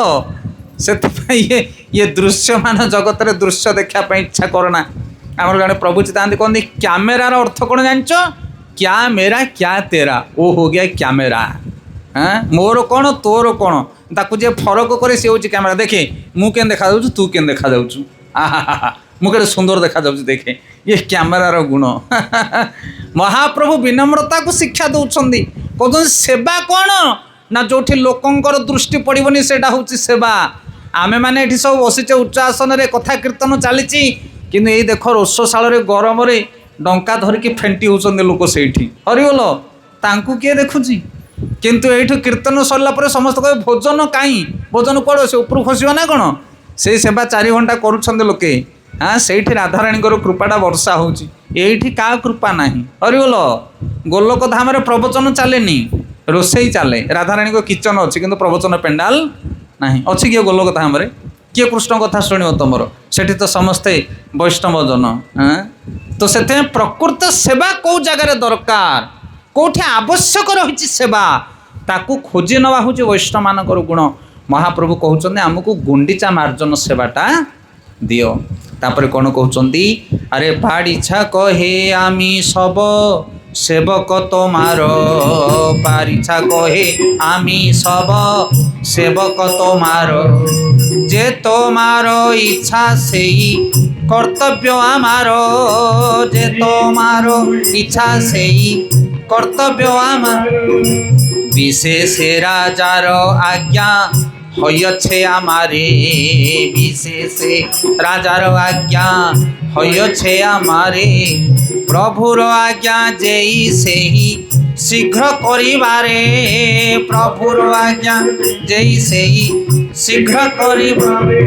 से ये दृश्य मान जगत रे दृश्य देखापी इच्छा करना आम जड़े प्रभुजी था कहते क्यामेरार अर्थ कौन जानच क्या मेरा क्या तेरा ओ हो गया कैमेरा हाँ मोर कौन तोर कौन ताकू जे फरक करे सी हूँ कैमेरा देखे मु केन देखा जाऊँ तू केन देखा जाऊँ आहा मुझे सुंदर देखा जाऊँ देखे ये कैमेरार गुण महाप्रभु विनम्रता को शिक्षा दौरान कहते सेवा कौन ना जो लोकंर दृष्टि पड़ोनी से हूँ सेवा आमे मैंने ये सब बसीचे उच्च आसन में कथा कीर्तन चली किंतु ये देख रोषशाल गरम डंका धरिकी फेंटी होचंदे लोक सेठी हरिबोल तांकू किए देखुची किंतु एठु कीर्तन सरला पर समस्त कहे भोजन काई भोजन कौड़ से ऊपर खसो ना कौन से सेवा 4 घंटा करुछंदे लोके हाँ सेठी राधाराणीकर कृपाटा वर्षा होची एठी का कृपा नाही हरिबोल गोलोक धाम रे प्रवचन चलेनी रोसई चले राधाराणी को किचन अच्छी किंतु प्रवचन पेंडाल नाही अच्छी किए गोलोक धाम रे किए कृष्ण कथा शुणव तुमर सेठी तो समस्ते वैष्णव जन हाँ तो से प्रकृत सेवा कौ जगार दरकार कौटी आवश्यक रही सेवा ताकू खोजी नवा हूँ वैष्णव मानकर गुण महाप्रभु कहते आमको गुंडीचा मार्जन सेवाटा दियो तापर कौन कहते अरे पाड़ीछा कहे आमी सब सेवक तोमार पारिछा कहे आमी सब सेवक तोमार जे तोमार इच्छा से कर्तव्य आमार जे तोमार इच्छा से कर्तव्य आमार विशेष राजार आज्ञा हयछे आमारे विशेष राजार आज्ञा हयछे आमारे प्रभुर आज्ञा जेई सेही शीघ्र करिबारे प्रभुर आज्ञा जेई सेही शीघ्र करिबारे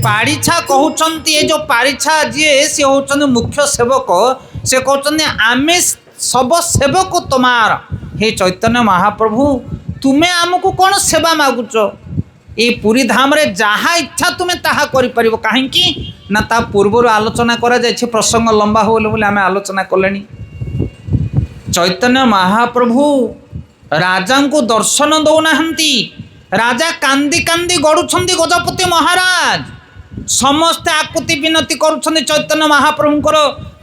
पाड़ीछा कहउचंती ए जो पाड़ीछा जे से होचंती मुख्य सेवक से कहउचंती आमे सब सेवक तुम्हार हे चैतन्य महाप्रभु तुम्हें आमको कौन सेवा मागुच ये पुरी धाम रे जहाँ इच्छा तुम्हें ताहा करि परिबो काहेकि ना ता पूर्वर आलोचना करा जायछि प्रसंग लंबा हो बोले आम आलोचना कलेनी चैतन्य महाप्रभु राजा को दर्शन दौनाहांती राजा कांदी कांदी गड़ुछंती गजपति महाराज समस्ते आकुति विनती करुछंती चैतन्य महाप्रभुंकर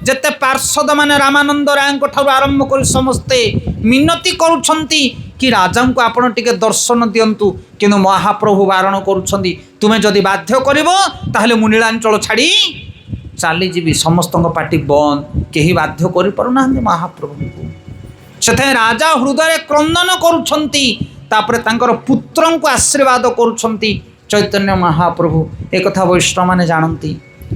जेते पार्षद माने रामानंद राय ठार आरंभ कर समस्ते मिनती करुछंती कि राजा को आपण टिके दर्शन दिंतु किंतु महाप्रभु बारण करुछंदी तुमे जदि बाध्य करिवो ताहले मु नीलांचल छाड़ी चली जीवी समस्त पार्टी बंद कहीं बाध्य कर पारना महाप्रभु को से राजा हृदय क्रंदन करुछंती तापरे तांकर पुत्र को आशीर्वाद करुछंती चैतन्य महाप्रभु एक कथा वैष्णव माने जानती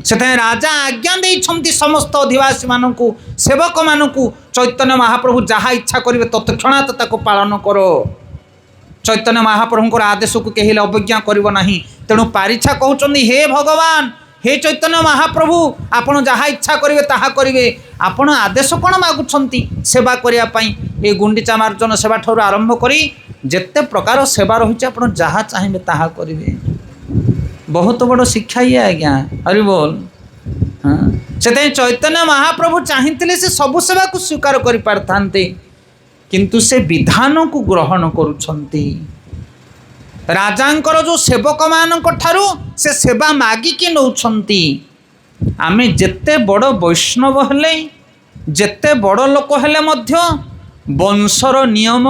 से राजा आज्ञा देइछंती समस्त अधिवासी मानकु सेवक मानकु चैतन्य महाप्रभु जहाँ इच्छा करेंगे तत्क्षणात ताको पालन करो चैतन्य महाप्रभुଙ୍କର आदेश को कहीं अवज्ञा करिवो नाही तेणु पारिछा कहउछंदी हे भगवान हे चैतन्य महाप्रभु आपण जहाँ इच्छा करेंगे ताहा करेंगे आपण आदेश कौन मागुछंती सेवा करिया पई ए गुंडीचा मार्जन सेवा ठोर आरंभ करी जेते प्रकार सेवा रही आपण जहाँ चाहिए ताहा करेंगे बहुत बड़ शिक्षा ये आज्ञा हरि बोल हाँ से चैतन्य महाप्रभु चाहते से सबु सेवा को स्वीकार कर पारते किंतु से विधान को ग्रहण करुछंती राजांकर जो सेवक मानक ठारू से सेवा मागिकी नौछंती आमे जेते बड़ वैष्णव हेले जेते बड़ लोक हेले मध्य वंशर नियम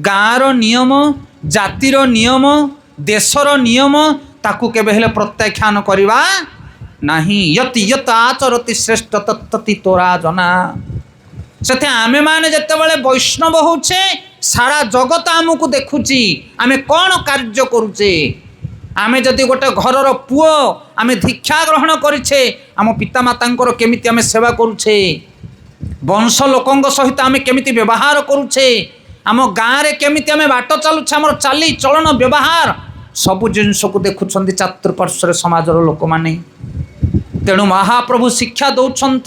गाँर नियम जातिर नियम देशर नियम ताकू केबे हेले प्रत्याख्यान करिवा नाही यति यत आचरति श्रेष्ठ तत्तति तोरा जना से आमे माने जेते बळे वैष्णव होछे सारा जगत आमको देखुची आमे कौन कार्य करुचे आमे जदि गोटे घरर पुओ आमे दीक्षा ग्रहण करिछे आम पितामातांकर केमिति आमे सेवा करुछे वंश लोकंक सहित आमे केमिति व्यवहार करुछे आम गाँव रे केमिति आमे बाट चलुछे आमर चाली चलन व्यवहार सबु जिनस को देखुंट चातुर्पार्श्वर समाजर लोक माने तेणु महाप्रभु शिक्षा दौरान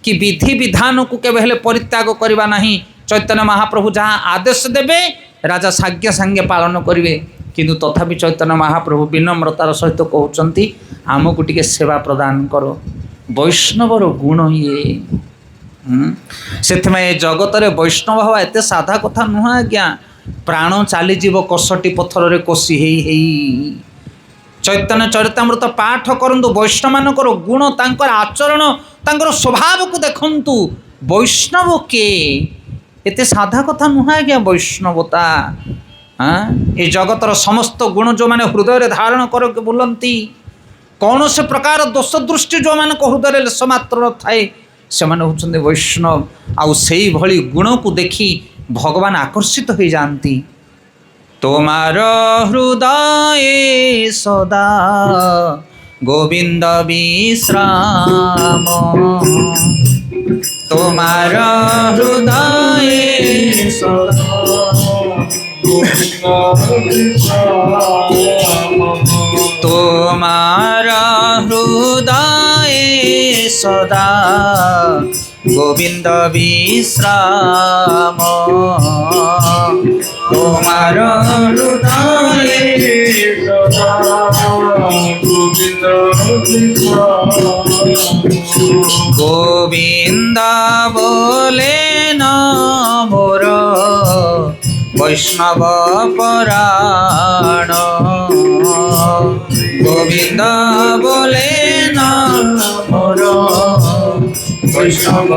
कि विधि विधान को केबे हेले परित्याग करवा नहीं चैतन्य महाप्रभु जहाँ आदेश देवे राजा साज्ञा सांगे पालन करेंगे किंतु तथापि चैतन्य महाप्रभु विनम्रतार सहित कहते आमको टिके सेवा प्रदान करो वैष्णवर गुण ये से जगत रे वैष्णव हवा एते साधा कथा नुह आज्ञा प्राण चलीजीव कसटी पथर रे कोसी हेई चैतन्य चरितामृत पाठ करंतु वैष्णव मानकर गुण तांकर आचरण तांकर स्वभाव को देखंतु वैष्णव के एते साधा कथा नुह आज्ञा वैष्णवता हाँ ये जगतर समस्त गुण जो माने हृदय रे धारण कर बुलंती कौन से प्रकार दोष दृष्टि जो मान हृदय लेश मात्र थाए से माने होचंदे वैष्णव आउ सेई भली गुण को देखी भगवान आकर्षित हो जाती तोमार हृदय सदा गोविंद विश्राम तोमार हृदय सदा तोमार हृदय सदा गोविंद विश्राम तोमार हृदय गोविंद बोले न मोर वैष्णव पराण गोविंद बोले न मोर वैष्णव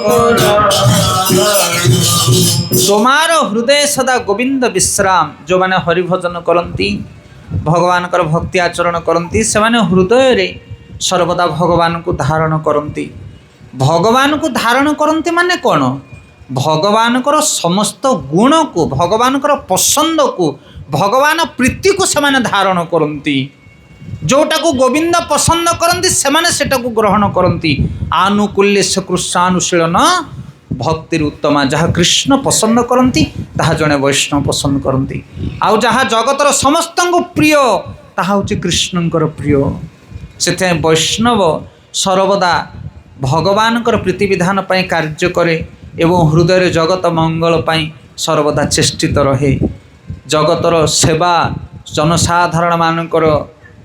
पराण तोमार हृदय सदा गोविंद विश्राम जो माने हरिभजन करती भगवान कर भक्ति आचरण करती से माने हृदय रे सर्वदा भगवान को धारण करती भगवान को धारण करती माने कौन भगवान कर समस्त गुण को भगवान कर पसंद को भगवान प्रीति को से माने धारण करती जोटा को गोविंद पसंद करती से माने सेटा को ग्रहण करती आनुकूल्य से कृष्णानुशीलन भक्तिर उत्तमा जहाँ कृष्ण पसंद करती ताहा जड़े वैष्णव पसंद करती आउ जहाँ जगतर समस्त प्रिय ताहा हूँ कृष्णंकर प्रिय से वैष्णव सर्वदा भगवान प्रीति विधान पाई कार्य करे एवं हृदय जगत मंगल पाई सर्वदा चेष्टित रहे जगतर सेवा जनसाधारण मानकर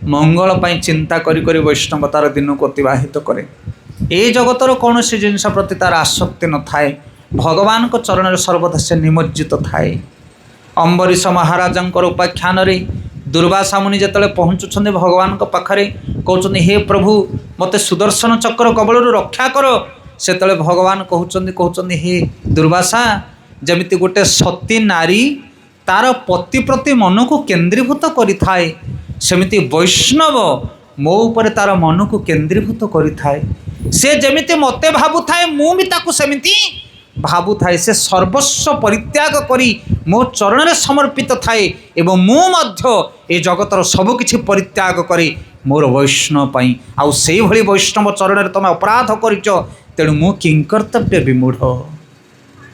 मंगल पाई चिंता करी करी वैष्णवतार दिन को अतिवाहित करे ए जगतर कौन सी जिनस प्रति तार आसक्ति न थाए भगवान को चरण सर्वदा से निमज्जित थाए अम्बरीश महाराज उपाख्यान रे दुर्वासा मुनि जिते पहुँचुंट भगवान पाखे कहते हे प्रभु मते सुदर्शन चक्र कबल रक्षा कर से भगवान कहते हे दुर्वासा जमिति गोटे सती नारी तार पति प्रति मन को केन्द्रीभूत करिथाए सेमिति वैष्णव मो उपरे तार मन को केन्द्रीभूत करिथाए। से जमिति मते भाबुथाए मु भी ताकू सेमिति भाबुथाए। से सर्वस्व परित्याग करी मो चरण रे समर्पित थाए एवं मु मध्य ए जगतर सब किछि परित्याग करे मोर वैष्णव पाई। आउ सेई भली वैष्णव चरण रे तमे अपराध करिच तेणु मु किंकर्तव्य विमूढ़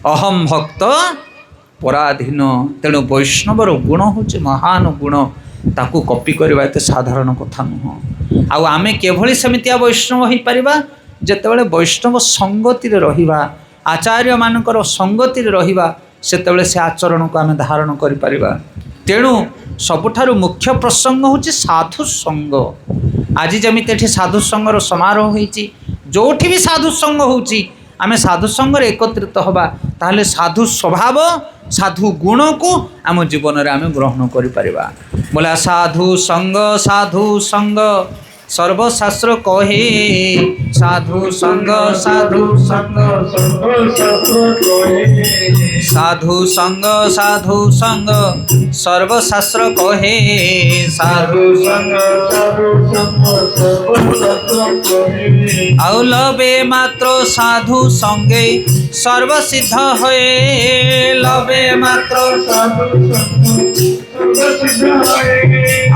अहम भक्त पराधीन। तेणु वैष्णवर गुण होचे महान गुण ताकू कॉपी करवा एते साधारण कथा नुह। आउ आमे केभली सेमितिया वैष्णव होई परिबा जेतेबेले वैष्णव संगति रे रहिबा आचार्य मानकर संगति रे रहिबा सेतेबेले से आचरण को आमे धारण करि परिबा। तेणु सबुठारु मुख्य प्रसंग होची साधु संग। आज जमिति एठी साधु संगर समारोह होईची जोठी भी साधु संग होची आमे साधु संग रे एकत्रित होबा ताहले साधु स्वभाव साधु गुण को आम जीवन रे आमे ग्रहण करि परिबा। बोला साधु संग सर्वशास्त्र कहे साधु संग साधु संग सर्वशास्त्र कहे साधु संग आउ लबे मात्र साधु संगे सर्वसिद्ध होए लबे मात्र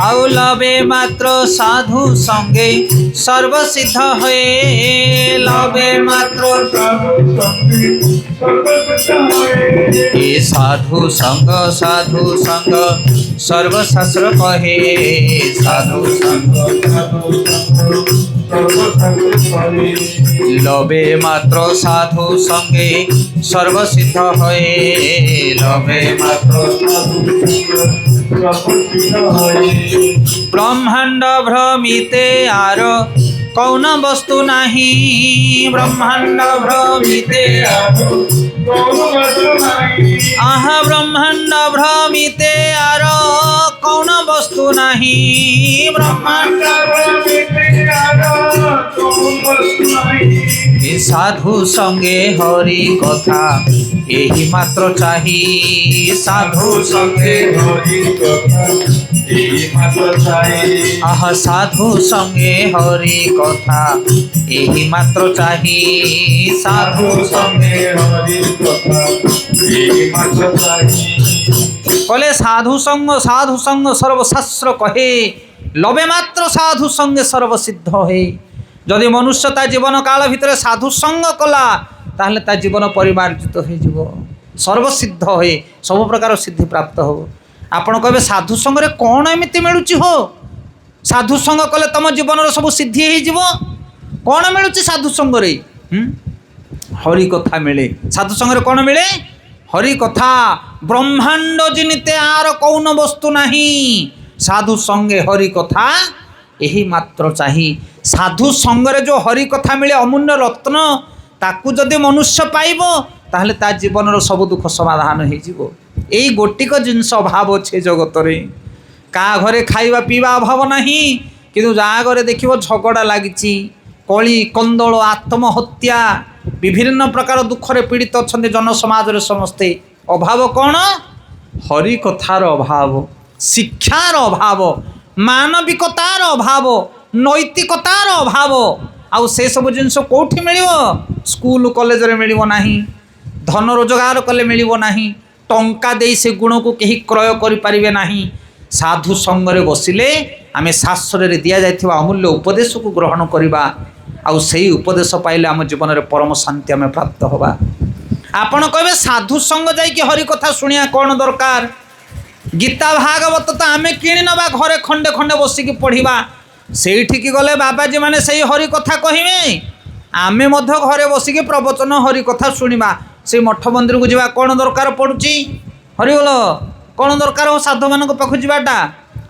आउ लबे मात्र साधु संगे सर्वसिद्ध होए लबे मात्र ए साधु संग सर्वशास्त्र कहे साधु संग लबे मात्र साधु संगे सर्वसिद्ध होए लबे मात्र ब्रह्मांड भ्रमिते आर कौन वस्तु नाही ब्रह्मांड भ्रमिते आहा ब्रह्मांड भ्रमिते आर कौन वस्तु नाही ब्रह्मांड साधु संगे हरि कथा यही मात्र चाही साधु संगे हरि कथा यही मात्र चाही आह साधु संगे हरि कथा यही मात्र चाही साधु संगे हरि कथा यही मात्र चाही। बोले साधु संग सर्वशास्त्र कहे लबे मात्र साधु संगे सर्वसिद्ध है। जदि मनुष्य ता जीवन काल भितर साधु संग कला ताहले ता जीवन परिमार्जित हो सर्वसिद्ध है सब प्रकार सिद्धि प्राप्त हो। आपण कहबे साधु संग रे कौन एमिति मिलुची हो साधु संग कले तुम जीवन सब सिद्धि हो जीव कौन मिलुची साधु संग रे हरि कथा मिले। साधु संग रे कौन मिले हरि कथा ब्रह्मांड जिनिते आर कौन वस्तु नहीं साधु संगे हरि कथा यही मात्र चाही। साधु संगरे जो हरि कथा मिले अमूल्य रत्न ताकू जदि मनुष्य पाइब ताहले ता जीवन रो सब दुख समाधान हो जिवो। एई गोटिक जिनस अभाव अच्छे जगत रे का घरे खाइबा पीवा अभाव नहीं किंतु जहाँ घरे देखिबो झगड़ा लागिची कली कंदल आत्महत्या विभिन्न प्रकार दुख रे पीड़ित अछंते जन समाज रे समस्ते अभाव कौन हरि कथार अभाव शिक्षार अभाव मानविकतार अभाव नैतिकतार अभाव आउ से सब जिनस कौटी मिलिबो स्कूल कॉलेज रे मिलिबो नाही धन रोजगार कले मिलिबो नाही टंका दे से गुण को कहीं क्रय करि परिबे नाही। साधु संग रे बसिले आमे शास्त्र रे दिया जायथिबा अमूल्य उपदेश को ग्रहण करिबा आउ सेही उपदेश पाइले आम जीवन रे परम शांति आमे प्राप्त होबा। आपण कहबे साधु संग जाई कि हरि कथा सुनिया कौन दरकार गीता भागवत तो आमे किणी नबा घरे खंडे खंडे बसिकी पढ़िबा सेठी गले बाबाजी माने सही हरि कथा कहिबे आमे मध्य घरे बसिकी प्रवचन हरि कथा सुनिबा से मठ मंदिर को जावा कौन दरकार पड़ुची हरिगल कौन दरकार हो साधु मान पाख जावाटा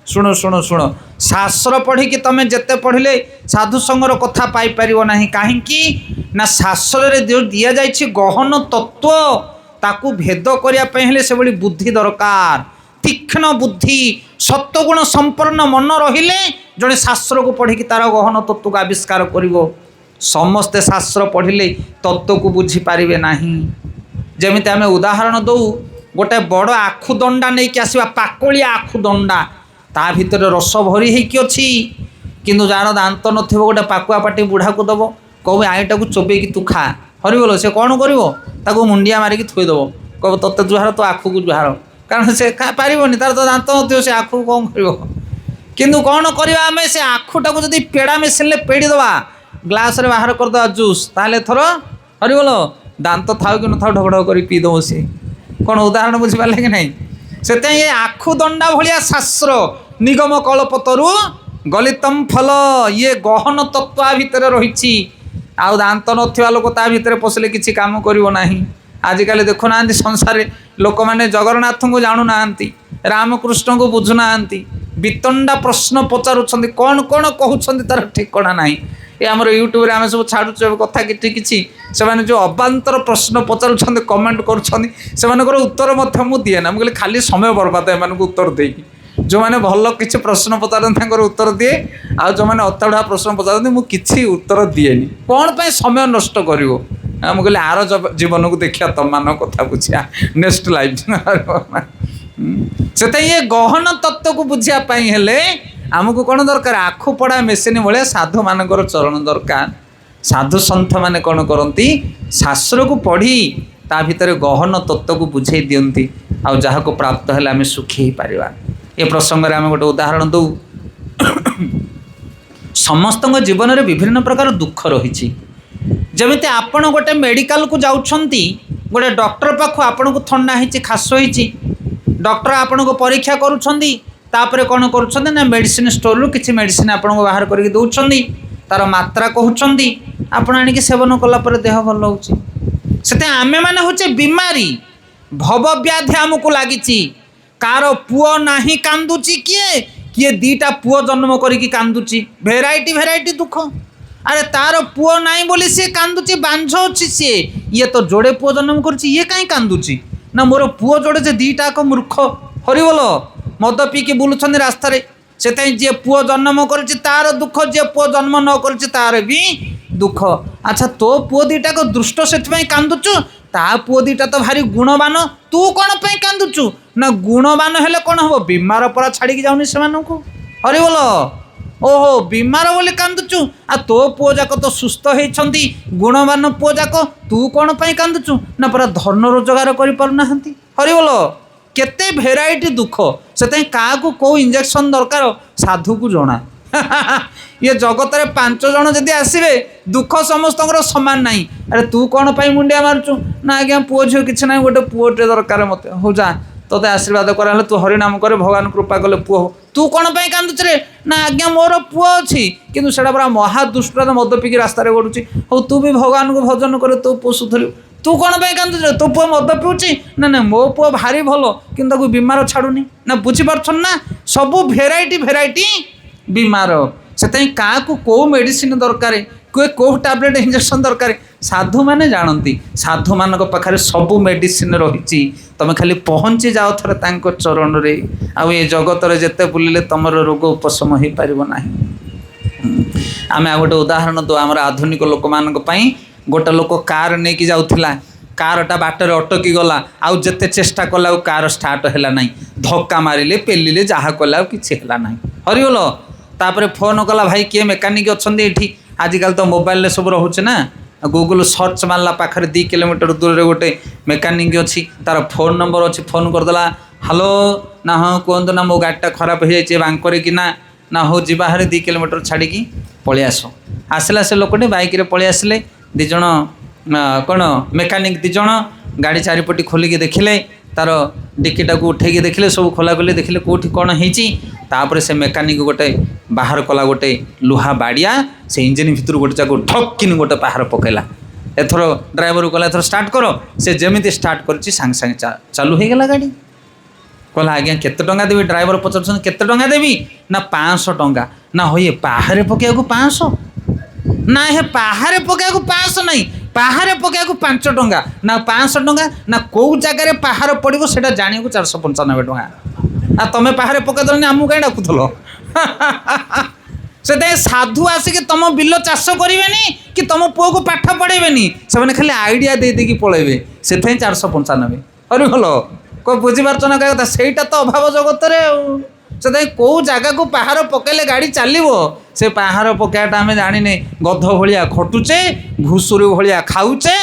शुण शुण शुण शास्त्र पढ़ी कि तमें जिते पढ़ले साधु संगर कथा पाई परिबो नाही काहेकि ना शास्त्र रे जो दिया जाइछि गहन तत्व ताकू भेद करिया पय हेले से बड़ी बुद्धि दरकार तीक्ष्ण बुद्धि सत्वगुण संपन्न मन रहिले जड़े शास्त्र को पढ़ी तार गहन तत्व को आविष्कार करिवो। समस्ते शास्त्र पढ़िले तत्व को बुझी पारिबे नाही ଯେମିତି ଆମେ ଉଦାହରଣ ଦେଉ ଗୋଟେ ବଡ଼ ଆଖୁ ଦଣ୍ଡା ନେଇକି ଆସିବା, ପାକଳିଆ ଆଖୁ ଦଣ୍ଡା, ତା ଭିତରେ ରସ ଭରି ହେଇକି ଅଛି, କିନ୍ତୁ ଯାହାର ଦାନ୍ତ ନଥିବ ଗୋଟେ ପାକୁଆ ପାଟି ବୁଢ଼ାକୁ ଦେବ, କହିବ ଆଇଟାକୁ ଚୋବେଇକି ତୁ ଖା, ହରିବୋଲ। ସେ କ'ଣ କରିବ? ତାକୁ ମୁଣ୍ଡିଆ ମାରିକି ଥୋଇଦେବ, କହିବ ତୋତେ ଜୁହାର, ତୋ ଆଖୁକୁ ଜୁହାର, କାରଣ ସେ ପାରିବନି, ତାର ତ ଦାନ୍ତ ନଥିବ, ସେ ଆଖୁକୁ କ'ଣ କରିବ? କିନ୍ତୁ କ'ଣ କରିବା ଆମେ? ସେ ଆଖୁଟାକୁ ଯଦି ପେଡ଼ା ମେସିନ୍ରେ ପେଡ଼ିଦେବା, ଗ୍ଲାସ୍ରେ ବାହାର କରିଦେବା ଜୁସ୍, ତାହେଲେ ଏଥର ହରିବୋଲ ଦାନ୍ତ ଥାଉ କି ନଥାଉ ଢକ ଢକ କରି ପିଇଦେବ ସିଏ। କ'ଣ ଉଦାହରଣ ବୁଝିପାରିଲେ କି ନାହିଁ? ସେଥିପାଇଁ ଏ ଆଖୁ ଦଣ୍ଡା ଭଳିଆ ଶାସ୍ତ୍ର, ନିଗମ କଳପତରୁ ଗଲିତମ୍ ଫଲ, ଇଏ ଗହନ ତତ୍ତ୍ୱ ଆ ଭିତରେ ରହିଛି। ଆଉ ଦାନ୍ତ ନଥିବା ଲୋକ ତା ଭିତରେ ପଶିଲେ କିଛି କାମ କରିବ ନାହିଁ। ଆଜିକାଲି ଦେଖୁନାହାନ୍ତି ସଂସାରରେ ଲୋକମାନେ ଜଗନ୍ନାଥଙ୍କୁ ଜାଣୁନାହାନ୍ତି, ରାମକୃଷ୍ଣଙ୍କୁ ବୁଝୁନାହାନ୍ତି, ବିତଣ୍ଡା ପ୍ରଶ୍ନ ପଚାରୁଛନ୍ତି, କ'ଣ କ'ଣ କହୁଛନ୍ତି ତାର ଠିକଣା ନାହିଁ। ଏ ଆମର ୟୁଟ୍ୟୁବରେ ଆମେ ସବୁ ଛାଡ଼ୁଛୁ ଏବେ କଥା କିଛି, ସେମାନେ ଯେଉଁ ଅବାନ୍ତର ପ୍ରଶ୍ନ ପଚାରୁଛନ୍ତି, କମେଣ୍ଟ କରୁଛନ୍ତି, ସେମାନଙ୍କର ଉତ୍ତର ମଧ୍ୟ ମୁଁ ଦିଏ ନା। ମୁଁ କହିଲି ଖାଲି ସମୟ ବର୍ବାଦ ଏମାନଙ୍କୁ ଉତ୍ତର ଦେଇକି। ଯେଉଁମାନେ ଭଲ କିଛି ପ୍ରଶ୍ନ ପଚାରନ୍ତି ତାଙ୍କର ଉତ୍ତର ଦିଏ, ଆଉ ଯେଉଁମାନେ ଅତାଡ଼ୁଆ ପ୍ରଶ୍ନ ପଚାରନ୍ତି ମୁଁ କିଛି ଉତ୍ତର ଦିଏନି। କ'ଣ ପାଇଁ ସମୟ ନଷ୍ଟ କରିବ? ମୁଁ କହିଲି ଆର ଜୀବନକୁ ଦେଖିବା, ତମମାନଙ୍କ କଥା ବୁଝିବା, ନେକ୍ସଟ ଲାଇଫ୍। ସେଥିପାଇଁ ଏ ଗହନ ତତ୍ତ୍ୱକୁ ବୁଝିବା ପାଇଁ ହେଲେ ଆମକୁ କ'ଣ ଦରକାର? ଆଖୁ ପଡ଼ା ମେସିନ୍ ଭଳିଆ ସାଧୁମାନଙ୍କର ଚରଣ ଦରକାର। ସାଧୁ ସନ୍ଥମାନେ କ'ଣ କରନ୍ତି? ଶାସ୍ତ୍ରକୁ ପଢ଼ି ତା ଭିତରେ ଗହନ ତତ୍ତ୍ୱକୁ ବୁଝେଇ ଦିଅନ୍ତି, ଆଉ ଯାହାକୁ ପ୍ରାପ୍ତ ହେଲେ ଆମେ ସୁଖୀ ହେଇପାରିବା। ଏ ପ୍ରସଙ୍ଗରେ ଆମେ ଗୋଟେ ଉଦାହରଣ ଦେଉ। ସମସ୍ତଙ୍କ ଜୀବନରେ ବିଭିନ୍ନ ପ୍ରକାର ଦୁଃଖ ରହିଛି। ଯେମିତି ଆପଣ ଗୋଟେ ମେଡ଼ିକାଲକୁ ଯାଉଛନ୍ତି, ଗୋଟେ ଡକ୍ଟର ପାଖକୁ, ଆପଣଙ୍କୁ ଥଣ୍ଡା ହେଇଛି, ଖାସ ହେଇଛି, ଡକ୍ଟର ଆପଣଙ୍କୁ ପରୀକ୍ଷା କରୁଛନ୍ତି, ତାପରେ କ'ଣ କରୁଛନ୍ତି ନା ମେଡ଼ିସିନ ଷ୍ଟୋରରୁ କିଛି ମେଡ଼ିସିନ ଆପଣଙ୍କୁ ବାହାର କରିକି ଦେଉଛନ୍ତି, ତାର ମାତ୍ରା କହୁଛନ୍ତି, ଆପଣ ଆଣିକି ସେବନ କଲା ପରେ ଦେହ ଭଲ ହେଉଛି। ସେଥିପାଇଁ ଆମେମାନେ ହେଉଛେ ବିମାରୀ, ଭବବ୍ୟାଧି ଆମକୁ ଲାଗିଛି। କାହାର ପୁଅ ନାହିଁ କାନ୍ଦୁଛି, କିଏ ଦୁଇଟା ପୁଅ ଜନ୍ମ କରିକି କାନ୍ଦୁଛି, ଭେରାଇଟି ଭେରାଇଟି ଦୁଃଖ। ଆରେ ତାର ପୁଅ ନାହିଁ ବୋଲି ସିଏ କାନ୍ଦୁଛି, ବାଞ୍ଝ ଅଛି ସିଏ, ଇଏ ତ ଯୋଡ଼େ ପୁଅ ଜନ୍ମ କରିଛି, ଇଏ କାହିଁ କାନ୍ଦୁଛି? ନା ମୋର ପୁଅ ଯୋଡ଼େ, ଯେ ଦୁଇଟା ଯାକ ମୂର୍ଖ, ହରିବୋଲ, ମଦ ପିଇକି ବୁଲୁଛନ୍ତି ରାସ୍ତାରେ। ସେଥିପାଇଁ ଯିଏ ପୁଅ ଜନ୍ମ କରିଛି ତାର ଦୁଃଖ, ଯିଏ ପୁଅ ଜନ୍ମ ନ କରିଛି ତାର ବି ଦୁଃଖ। ଆଚ୍ଛା, ତୋ ପୁଅ ଦୁଇଟାକ ଦୁଷ୍ଟ, ସେଥିପାଇଁ କାନ୍ଦୁଛୁ, ତା ପୁଅ ଦୁଇଟା ତ ଭାରି ଗୁଣବାନ, ତୁ କ'ଣ ପାଇଁ କାନ୍ଦୁଛୁ? ନା ଗୁଣବାନ ହେଲେ କ'ଣ ହେବ? ବିମାର ପରା ଛାଡ଼ିକି ଯାଉନି ସେମାନଙ୍କୁ, ହରିବୋଲ। ଓହୋ, ବିମାର ବୋଲି କାନ୍ଦୁଛୁ, ଆଉ ତୋ ପୁଅ ଯାକ ତ ସୁସ୍ଥ ହେଇଛନ୍ତି, ଗୁଣବାନ ପୁଅ ଯାକ, ତୁ କ'ଣ ପାଇଁ କାନ୍ଦୁଛୁ? ନା ପରା ଧନ ରୋଜଗାର କରିପାରୁନାହାନ୍ତି, ହରିବୋଲ। କେତେ ଭେରାଇଟି ଦୁଃଖ। ସେଥିପାଇଁ କାହାକୁ କେଉଁ ଇଞ୍ଜେକ୍ସନ୍ ଦରକାର ସାଧୁକୁ ଜଣା। ଇଏ ଜଗତରେ 5 ଜଣ ଯଦି ଆସିବେ, ଦୁଃଖ ସମସ୍ତଙ୍କର ସମାନ ନାହିଁ। ଆରେ ତୁ କ'ଣ ପାଇଁ ମୁଣ୍ଡିଆ ମାରୁଛୁ? ନା ଆଜ୍ଞା ପୁଅ ଝିଅ କିଛି ନାହିଁ, ଗୋଟେ ପୁଅଟେ ଦରକାର ମୋତେ। ହଉ ଯା, ତୋତେ ଆଶୀର୍ବାଦ କରାହେଲେ ତୁ ହରିନାମ କରେ, ଭଗବାନ କୃପା କଲେ ପୁଅ ହଉ। ତୁ କ'ଣ ପାଇଁ କାନ୍ଦୁଛୁ ରେ? ନା ଆଜ୍ଞା ମୋର ପୁଅ ଅଛି, କିନ୍ତୁ ସେଟା ପୁରା ମହାଦୁଷ୍ଟ, ମଦ ପିକି ରାସ୍ତାରେ ଗଡ଼ୁଛି। ହଉ ତୁ ବି ଭଗବାନଙ୍କୁ ଭଜନ କରେ, ତୋ ପୁଅ ସୁଧରିବ। ତୁ କ'ଣ ପାଇଁ କାନ୍ଦୁଛୁ? ତୋ ପୁଅ ମଦ ପିଉଛି? ନା ନା, ମୋ ପୁଅ ଭାରି ଭଲ, କିନ୍ତୁ ତାକୁ ବିମାର ଛାଡ଼ୁନି। ନା ବୁଝିପାରୁଛନ୍ତି ନା? ସବୁ ଭେରାଇଟି ଭେରାଇଟି ବିମାର। ସେଥିପାଇଁ କାହାକୁ କେଉଁ ମେଡ଼ିସିନ ଦରକାର, କେଉଁ ଟ୍ୟାବଲେଟ୍ ଇଞ୍ଜେକ୍ସନ୍ ଦରକାର, ସାଧୁମାନେ ଜାଣନ୍ତି। ସାଧୁମାନଙ୍କ ପାଖରେ ସବୁ ମେଡ଼ିସିନ ରହିଛି, ତୁମେ ଖାଲି ପହଞ୍ଚି ଯାଅ ଥରେ ତାଙ୍କ ଚରଣରେ, ଆଉ ଏ ଜଗତରେ ଯେତେ ବୁଲିଲେ ତୁମର ରୋଗ ଉପଶମ ହୋଇପାରିବ ନାହିଁ। ଆମେ ଆଉ ଗୋଟେ ଉଦାହରଣ ଦେଉ ଆମର ଆଧୁନିକ ଲୋକମାନଙ୍କ ପାଇଁ। ଗୋଟେ ଲୋକ କାର୍ ନେଇକି ଯାଉଥିଲା, କାରଟା ବାଟରେ ଅଟକି ଗଲା, ଆଉ ଯେତେ ଚେଷ୍ଟା କଲେ ଆଉ କାର ଷ୍ଟାର୍ଟ ହେଲା ନାହିଁ, ଧକ୍କା ମାରିଲେ, ପେଲିଲେ, ଯାହା କଲେ ଆଉ କିଛି ହେଲା ନାହିଁ, ହରିଗଲ। ତାପରେ ଫୋନ୍ କଲା, ଭାଇ କିଏ ମେକାନିକ୍ ଅଛନ୍ତି ଏଠି? ଆଜିକାଲି ତ ମୋବାଇଲରେ ସବୁ ରହୁଛି ନା, ଗୁଗୁଲ ସର୍ଚ୍ଚ ମାରିଲା, ପାଖରେ 2 କିଲୋମିଟର ଦୂରରେ ଗୋଟେ ମେକାନିକ୍ ଅଛି, ତାର ଫୋନ୍ ନମ୍ବର ଅଛି, ଫୋନ୍ କରିଦେଲା, ହ୍ୟାଲୋ, ନା ହଁ କୁହନ୍ତୁ, ନା ମୋ ଗାଡ଼ିଟା ଖରାପ ହେଇଯାଇଛି ବାଙ୍କରେ କିନା, ନା ହଉ ଯିବା ହାରି 2 କିଲୋମିଟର ଛାଡ଼ିକି ପଳେଇ ଆସ। ଆସିଲା ସେ ଲୋକଟି, ବାଇକ୍ରେ ପଳେଇ ଆସିଲେ, 2 ଜଣ କ'ଣ ମେକାନିକ୍ 2 ଜଣ ଗାଡ଼ି ଚାରିପଟି ଖୋଲିକି ଦେଖିଲେ, ତାର ଡିକିଟାକୁ ଉଠେଇକି ଦେଖିଲେ, ସବୁ ଖୋଲାଖୋଲି ଦେଖିଲେ କେଉଁଠି କ'ଣ ହେଇଛି। ତାପରେ ସେ ମେକାନିକ୍ ଗୋଟେ ବାହାର କଲା, ଗୋଟେ ଲୁହା ବାଡ଼ିଆ, ସେ ଇଞ୍ଜିନ୍ ଭିତରୁ ଗୋଟେ ଯାକ ଠକ୍କିନି ଗୋଟେ ପାହାର ପକାଇଲା। ଏଥର ଡ୍ରାଇଭରକୁ କହିଲା, ଏଥର ଷ୍ଟାର୍ଟ କର। ସେ ଯେମିତି ଷ୍ଟାର୍ଟ କରିଛି, ସାଙ୍ଗେ ସାଙ୍ଗେ ଚାଲୁ ହେଇଗଲା ଗାଡ଼ି। କହିଲା, ଆଜ୍ଞା କେତେ ଟଙ୍କା ଦେବି? ଡ୍ରାଇଭର ପଚାରୁଛନ୍ତି, କେତେ ଟଙ୍କା ଦେବି? ନା 500 ଟଙ୍କା। ନା ହଇ ପାହାରେ ପକାଇବାକୁ 500? ନା ହେ ପାହାରେ ପକାଇବାକୁ 500 ନାହିଁ, ପାହାରେ ପକାଇବାକୁ 5 ଟଙ୍କା। ନା 500 ଟଙ୍କା? ନା କେଉଁ ଜାଗାରେ ପାହାର ପଡ଼ିବ ସେଇଟା ଜାଣିବାକୁ 495 ଟଙ୍କା। ଆଉ ତମେ ପାହାରେ ପକାଇଦେଲନି, ଆମକୁ କାହିଁ ଡାକୁଥିଲ? से साधु आसिक तुम बिल चाष करेनि कि तुम पुओ को पाठ पढ़ेबेनि से खाली आइडिया दे देकी पलैबे से 495 हरि भल कोई बुझीपार ना क्या कथा तो अभाव जगत से कौ जगह को पहाड़ पकेले गाड़ी चलो से पहाड़ पकाटा आम जाने गध भाया खटुचे घुषुरी भाया खाऊचे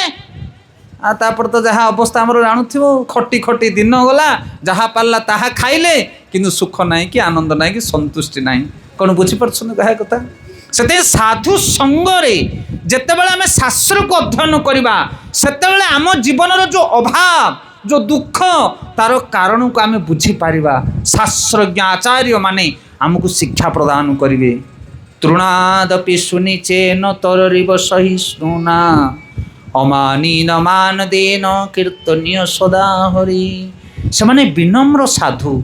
तापर तो जहाँ अवस्था आमर जानूथ खटी खटी दिन गला जहाँ पार्ला ताहा खाइले किंतु सुख ना कि आनंद ना कि संतुष्टि ना कौन बुझीपार कह कथा से साधु संगरे जितेबाला आम शास्त्र को अध्ययन करवा से आम जीवन जो अभाव जो दुख तार कारण को आम बुझीपार शास्त्रज्ञ आचार्य माने आमको शिक्षा प्रदान करेंगे तृणादपि सुनिचे न तररिव सहिष्णुना अमानी न मान देन कीर्तनीय सदा हरि से माने विनम्र साधु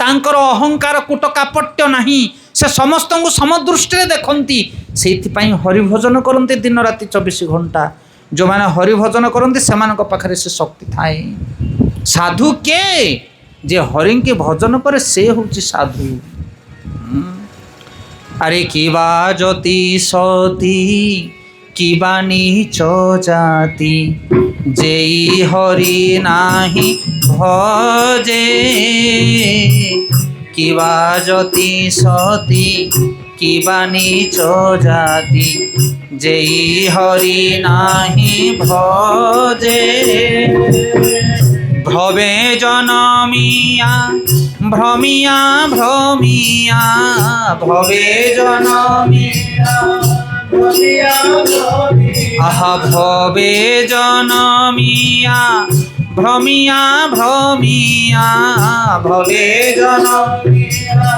तांकर अहंकार कूट कापट्य नहीं से समस्त को समदृष्टि देखती से हरिभजन करते दिन राति 24 घंटा जो मैंने हरिभजन करते से पाखे से शक्ति थाए साधु के जे हरि के भजन करे से हूँ साधु अरे किबा ज्योति सती किबा नीच जाति जेई हरि नाही भजे किबा ज्योति सती किबा नीच जाति जेई हरि नाही भजे भवे जनमिया भ्रमिया भ्रमिया भवे जनमिया आहा भवे जनमिया भ्रमिया भ्रमिया भवे जनमिया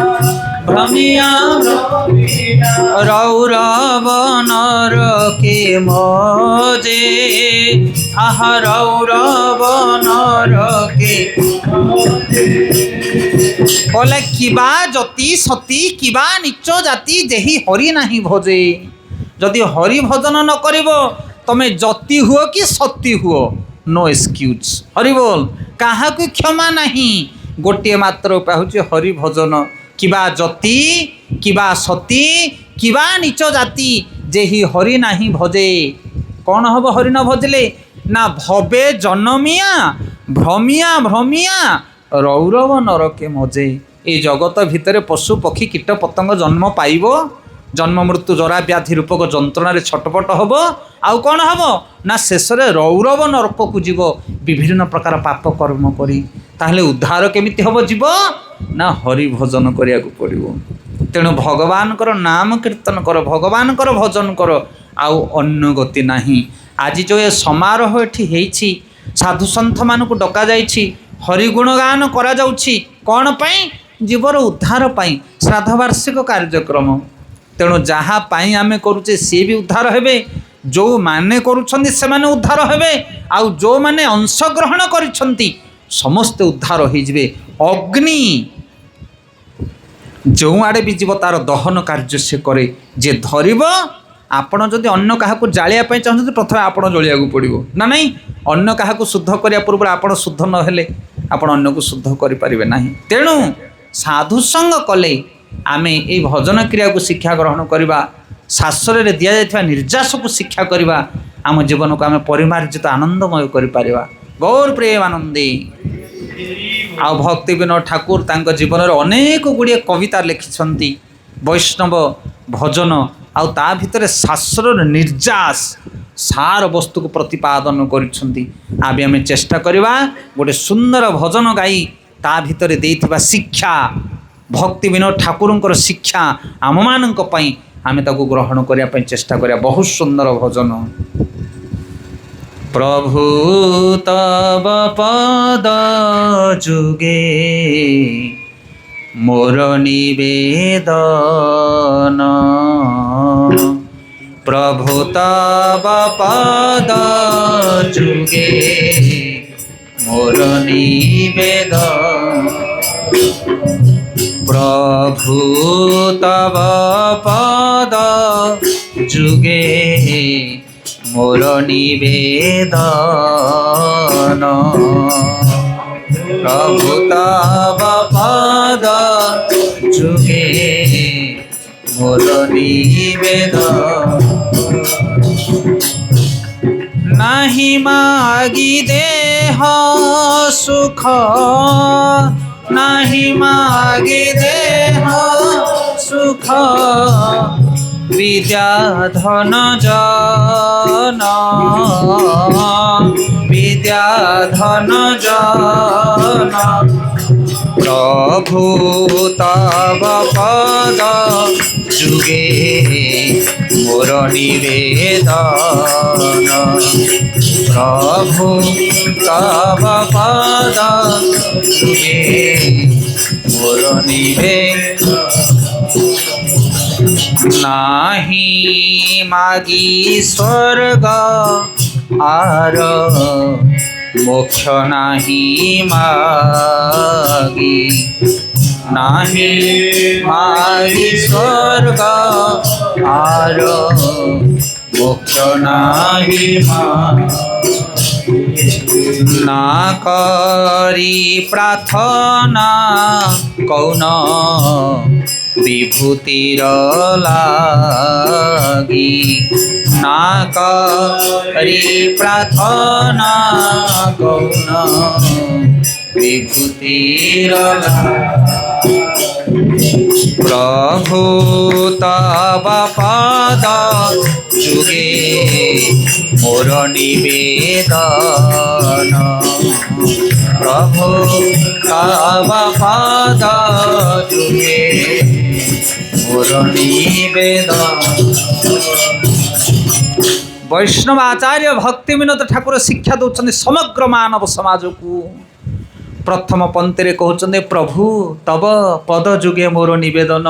भ्रमिया रौरव नरके मजे आहा रौरव नरके बोले किबा ज्योति सती किबा नीच जाति जेहि हरि नाही भजे जदि हरि भजन न करिवो तमे जति हुओ कि सती हुओ नो एक्सक्यूज हरि बोल कहा को क्षमा नहीं गोटे मात्र उपाय हूँ हरि भजन किबा जति किबा सती किबा नीच जाति जेहि हरि नाही भजे कौन हम हरि न भजले ना भवे जनमिया भ्रमिया भ्रमिया रौरव नरके मजे ये जगत भितर पशु पक्षी कीट पतंग जन्म पाइब जन्म मृत्यु जरा व्याधि रूपक जंत्रणा छटपट हम आउ कौन हम ना शेष रौरव नरक को जीव विभिन्न प्रकार पाप कर्म करी ताहले उद्धार केमिति हम जीव ना हरि भजन करिया को पड़िबो तेणु भगवान कर नाम कीर्तन कर भगवान कर भजन कर आउ अन्य गति नाही आज जो ये समारोह एठी हेछि साधु संत मान को डका जाइछि हरि गुणगान करा जाउछि कौन पाई जीवर उद्धार पाई श्राद्ध वार्षिक कार्यक्रम तेणु जहाँ पाई आमे करुचे सी भी उद्धार हेबे जो माने करुछंती से माने उद्धार हेबे आउ जो माने अंशग्रहण करिछंती समस्त उद्धार हो जिवे अग्नि जो आड़े भी जीव तार दहन कार्य से करे जे धरिब आपण जदि अन्य काहाकू जालिया पई चाहते प्रथम आपण जलिया को पड़िबो ना नहीं अन्य काहाकू शुद्ध करिया पूर्व आपण शुद्ध न हेले आपण अन्य को शुद्ध करि परिबे नाही तेणु साधु संग कले आमे ए भजन क्रिया को शिक्षा ग्रहण करवा शास्त्र रे दिया जायथिबा निर्जास को शिक्षा करवा आम जीवन को आम परिमार्जित आनंदमय करि परिबा गौर प्रेम आनंदी आ भक्ति विनोद ठाकुर तांक जीवन रे अनेक गुड़िए कविता लिखिछंती वैष्णव भजन आ ता भितर शास्त्र निर्जास सार वस्तु को प्रतिपादन करिछंती आबे आमे चेष्टा करवा गोटे सुंदर भजन गाई ता भितर देइथिबा शिक्षा भक्ति विनोद ठाकुर शिक्षा आम मान आम ग्रहण करने चेष्टा करिया बहुत सुंदर भजन प्रभु तब पद जुगे मोर निवेदन प्रभु तब पद जुगे मोर निवेदन प्रभु तब पद जुगे मोर निवेदन प्रभु तब पद जुगे মোর নিবেদন। নাহি মাগি দেহ সুখ, নাহি মাগি দেহ সুখ, বিদ্যা ধন জন, বিদ্যা ধন জন। প্রভু তব পদ যুগে মোর নিবেদন। প্রভু তব পদ যুগে মোর নিবেদন। নাহি মাগি স্বর্গ আর মোক্ষ নাহি মাগি, নাহি মাগি স্বর্গ আর মোক্ষ নাহি মাগি। না করি প্রার্থনা কৌন বিভূতির লাগি, না করি প্রার্থনা কৌন বিভূতির লাগি। প্রভু তব পদ যুগে মোর নিবেদন। প্রভু তব পদ যুগে মোর নিবেদন। বৈষ্ণব আচার্য ভক্তি বিনোদ ঠাকুর শিକ୍ଷା দৌଛନ୍ତି ସମଗ୍ର ମାନବ ସମାଜକୁ। ପ୍ରଥମ ପନ୍ତିରେ କହୁଛନ୍ତି ପ୍ରଭୁ ତବ ପଦ ଯୁଗେ ମୋର ନିବେଦନ।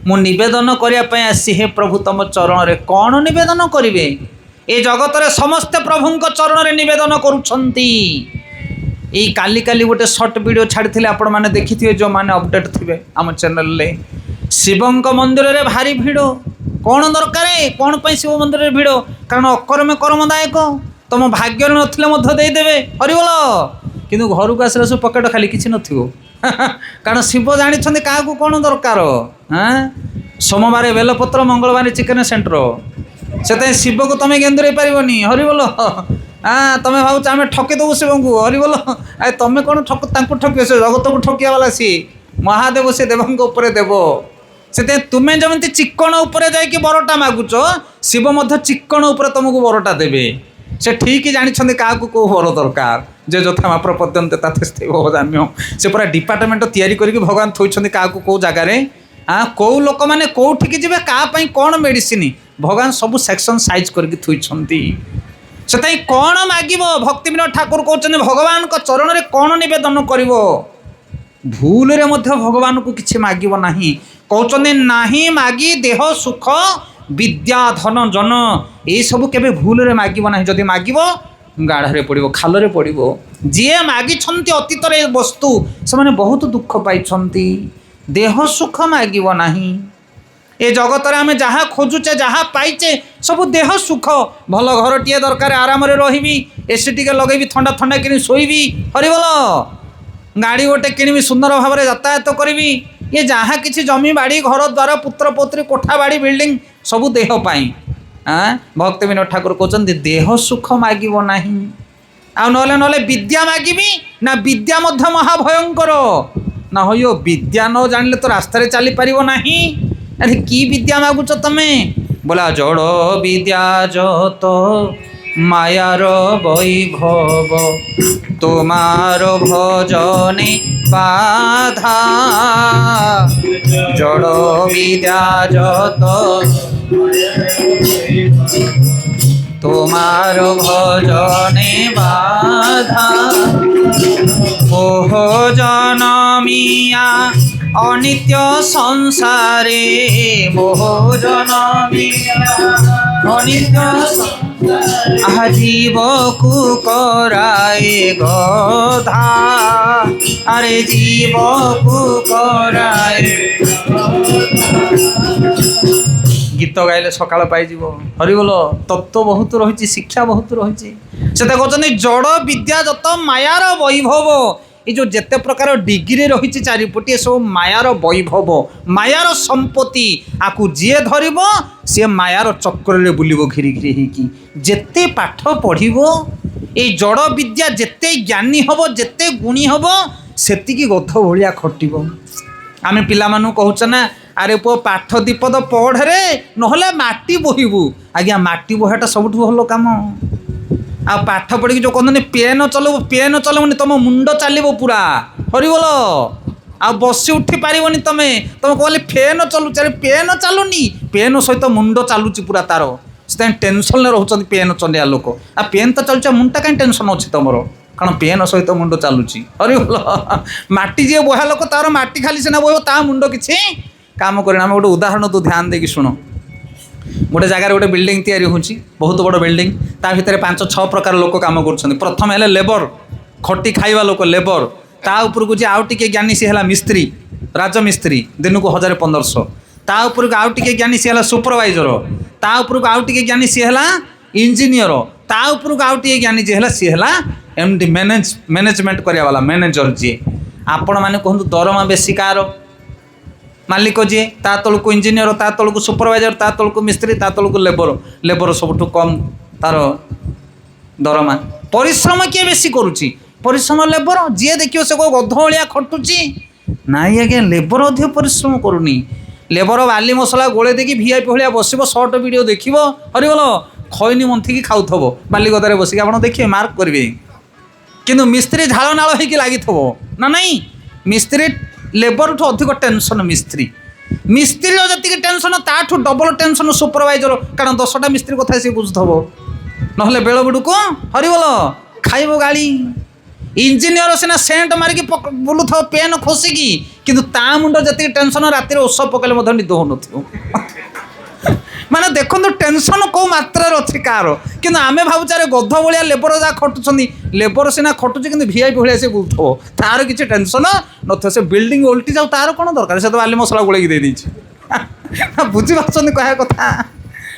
ମୁଁ ନିବେଦନ କରିବା ପାଇଁ ଆସି ହେ ପ୍ରଭୁ ତମ ଚରଣରେ। କ'ଣ ନିବେଦନ କରିବେ? ଏ ଜଗତରେ ସମସ୍ତେ ପ୍ରଭୁଙ୍କ ଚରଣରେ ନିବେଦନ କରୁଛନ୍ତି। ଏଇ କାଲି ଗୋଟେ ସର୍ଟ ଭିଡ଼ିଓ ଛାଡ଼ିଥିଲେ, ଆପଣମାନେ ଦେଖିଥିବେ ଯେଉଁମାନେ ଅପଡ଼େଟ୍ ଥିବେ ଆମ ଚ୍ୟାନେଲରେ। ଶିବଙ୍କ ମନ୍ଦିରରେ ଭାରି ଭିଡ଼। କ'ଣ ଦରକାର? କ'ଣ ପାଇଁ ଶିବ ମନ୍ଦିରରେ ଭିଡ଼? କାରଣ ଅକର୍ମେ କର୍ମଦାୟକ। ତମ ଭାଗ୍ୟରେ ନଥିଲେ ମଧ୍ୟ ଦେଇଦେବେ, ହରିବୋଲ। କିନ୍ତୁ ଘରକୁ ଆସିଲା ସବୁ ପକେଟ ଖାଲି, କିଛି ନଥିବ। କାରଣ ଶିବ ଜାଣିଛନ୍ତି କାହାକୁ କ'ଣ ଦରକାର। ସୋମବାର ବେଲପତ୍ର, ମଙ୍ଗଳବାର ଚିକେନ ସେଣ୍ଟର। ସେଥିପାଇଁ ଶିବକୁ ତମେ ଗେନ୍ଦୁରେଇ ପାରିବନି, ହରିବୋଲ। ତମେ ଭାବୁଛ ଆମେ ଠକିଦେବୁ ଶିବଙ୍କୁ, ହରିବୋଲ। ତମେ କ'ଣ ତାଙ୍କୁ ଠକିବ? ସେ ଜଗତକୁ ଠକିବା ବାଲା ସିଏ ମହାଦେବ, ସେ ଦେବଙ୍କ ଉପରେ ଦେବ। ସେଥିପାଇଁ ତୁମେ ଯେମିତି ଚିକ୍କଣ ଉପରେ ଯାଇକି ବରଟା ମାଗୁଛ, ଶିବ ମଧ୍ୟ ଚିକ୍କଣ ଉପରେ ତୁମକୁ ବରଟା ଦେବେ। ସେ ଠିକ୍ ଜାଣିଛନ୍ତି କାହାକୁ କେଉଁ ବର ଦରକାର। ଯେ ଯଥା ମାପ୍ର ପଦ୍ୟନ୍ତେ ତାଥେସ୍ତେ ଭବଦାନ୍ୟ। ସେ ପୁରା ଡିପାର୍ଟମେଣ୍ଟ ତିଆରି କରିକି ଭଗବାନ ଥୋଇଛନ୍ତି କାହାକୁ କେଉଁ ଜାଗାରେ, କେଉଁ ଲୋକମାନେ କେଉଁଠିକି ଯିବେ, କାହା ପାଇଁ କ'ଣ ମେଡ଼ିସିନ, ଭଗବାନ ସବୁ ସେକ୍ସନ ସାଇଜ୍ କରିକି ଥୋଇଛନ୍ତି। ସେଥିପାଇଁ କ'ଣ ମାଗିବ? ଭକ୍ତି ବିନୋଦ ଠାକୁର କହୁଛନ୍ତି ଭଗବାନଙ୍କ ଚରଣରେ କ'ଣ ନିବେଦନ କରିବ? ଭୁଲରେ ମଧ୍ୟ ଭଗବାନଙ୍କୁ କିଛି ମାଗିବ ନାହିଁ। କହୁଛନ୍ତି ନାହିଁ ମାଗି ଦେହ ସୁଖ, ବିଦ୍ୟା ଧନ ଜନ, ଏଇସବୁ କେବେ ଭୁଲରେ ମାଗିବ ନାହିଁ। ଯଦି ମାଗିବ ଗାଢ଼ରେ ପଡ଼ିବ, ଖାଲରେ ପଡ଼ିବ। ଯିଏ ମାଗିଛନ୍ତି ଅତୀତରେ ଏ ବସ୍ତୁ, ସେମାନେ ବହୁତ ଦୁଃଖ ପାଇଛନ୍ତି। ଦେହ ସୁଖ ମାଗିବ ନାହିଁ। ଏ ଜଗତରେ ଆମେ ଯାହା ଖୋଜୁଛେ, ଯାହା ପାଇଛେ, ସବୁ ଦେହ ସୁଖ। ଭଲ ଘରଟିଏ ଦରକାର, ଆରାମରେ ରହିବି, ଏସି ଟିକେ ଲଗେଇବି, ଥଣ୍ଡା ଥଣ୍ଡା କିଣି ଶୋଇବି, ହରିବୋଲ। ଗାଡ଼ି ଗୋଟେ କିଣିବି, ସୁନ୍ଦର ଭାବରେ ଯାତାୟାତ କରିବି। ये जहाँ किसी जमी बाड़ी घर द्वार पुत्र पौत्री कोठा बाड़ी बिल्डिंग सबू देह पाई। भक्ति विनोद ठाकुर कहते देह सुख मागिब नहीं आ ना विद्या मागिबी ना विद्या मध्य महाभयंकर ना हो विद्या न जानिले तो रास्तार चली पार नहीं। अरे की विद्या मागुच तमे बोला जड़ विद्या जत मायार वैभव तुम्हार भजने बाधा जड़ विद्या जत तुम्हार भजने बाधा मोह जनमिया अनित्य संसारे मोह जनमिया अनित्य जीव को कराए गधा अरे जीव को कराए गीत गाइले सकाळ पाइजिवो हरिबोल तत्व बहुत रही शिक्षा बहुत रही से कहते जड़ विद्या जत मायार वैभव ये जो जेते प्रकार डिग्री रही चारिपटे सब मायार वैभव मायार संपत्ति आकु जी धरब सी मायार चक्र बुलब घिरी घिरी होगी जेते पाठ पढ़ो ये जड़ विद्या जेते ज्ञानी हम जेते गुणी हम सेतिकी गध भाया खटिब आम पिला कहूँ ना अरे पुओ पाठ दीपद पढ़े नहले माटी बोहबू आज्ञा माटी बोहाटा सबुठ भल कम आ पाठ पढ़ी जो कहते पेन चलबनी तुम मुंड चलो पूरा हरिबोल आ बसी उठी पारनी तुम कहले फेन चलुच पेन चलुनी पेन सहित मुंड चलुची पूरा तार से टेनसन रोच पेन चलिया लोक आ पेन तो चलुच मुंडा कहीं टेनसन अच्छी तुम कारण पेन सहित मुंड चलुची हरिबोल माटी जी बोहा लोक तार माटी खाली सीना बोह ता मुंड किसी काम करना गोटे उदाहरण तू ध्यान देकी शुण गोटे जगार गोटे बिल्डिंग तैयारी होची बहुत बड़ बिल्डिंग ता भितर 5-6 प्रकार लोक काम कर प्रथम है लेबर खटी खाइबा लोक लेबर ता उपर को आउ टिके ज्ञानी सी है मिस्त्री राजमिस्त्री दिन को 1500 ता उपर को आउ टिके ज्ञानी सी है सुपरवाइजर ता उपर को आउ टिके ज्ञानी सी है इंजीनियर ता उपर को आउ टिके ज्ञानी जी है सी है एमडी मैनेजमेंट करिया वाला मैनेजर जी आपण माने कहतु दरमा बेसी कार मालिक जी ता तलू इंजीनियर ता तलू सुपरवाइजर ता तलू मिस्त्री ता तलू लेबर सबुठ कम तार दरमा परिश्रम किए बेसी करुच्ची परिश्रम लेबर जी देखियो से गध भाया खटुची नाई आज्ञा लेबर अधिक परिश्रम करूनी लेबर बाली मसला गोले देखी वीआईपी भाया बस सर्ट वीडियो देख हरिबोल खैनी मंथिकी खाऊब बाली गदारे बसिक आप देखिए मार्क करेंगे किंतु मिस्त्री झाड़ नाल होगी लगी ना नहीं मिस्त्री लेबर ठू अधिक टेंशन मिस्त्री जी टेंशन ताठू डबल टेंशन सुपरवाइजर कारण 10टा मिस्त्री कथा सी बुझुव ना बेल बुड़ को हरिबोल खाइब गाड़ी इंजीनियर सीना सेंट मारिकी बुलू पेन खोसिकी किंतु ता मुंड जी टेंशन राति ओष पकड़े निद हो माने देखो टेंशन कौ मात्रा अच्छी कार कि आम भावुचारे गध भाया लेबर जहाँ खटुंट लेबर सीना खटुचे कि वीआईपी भाया से बुलुव तार किसी टेंशन न से बिल्डिंग ओल्टी जाऊ तार कौन दरकार से तो बाली मसला गोल दे बुझीपार कह कथा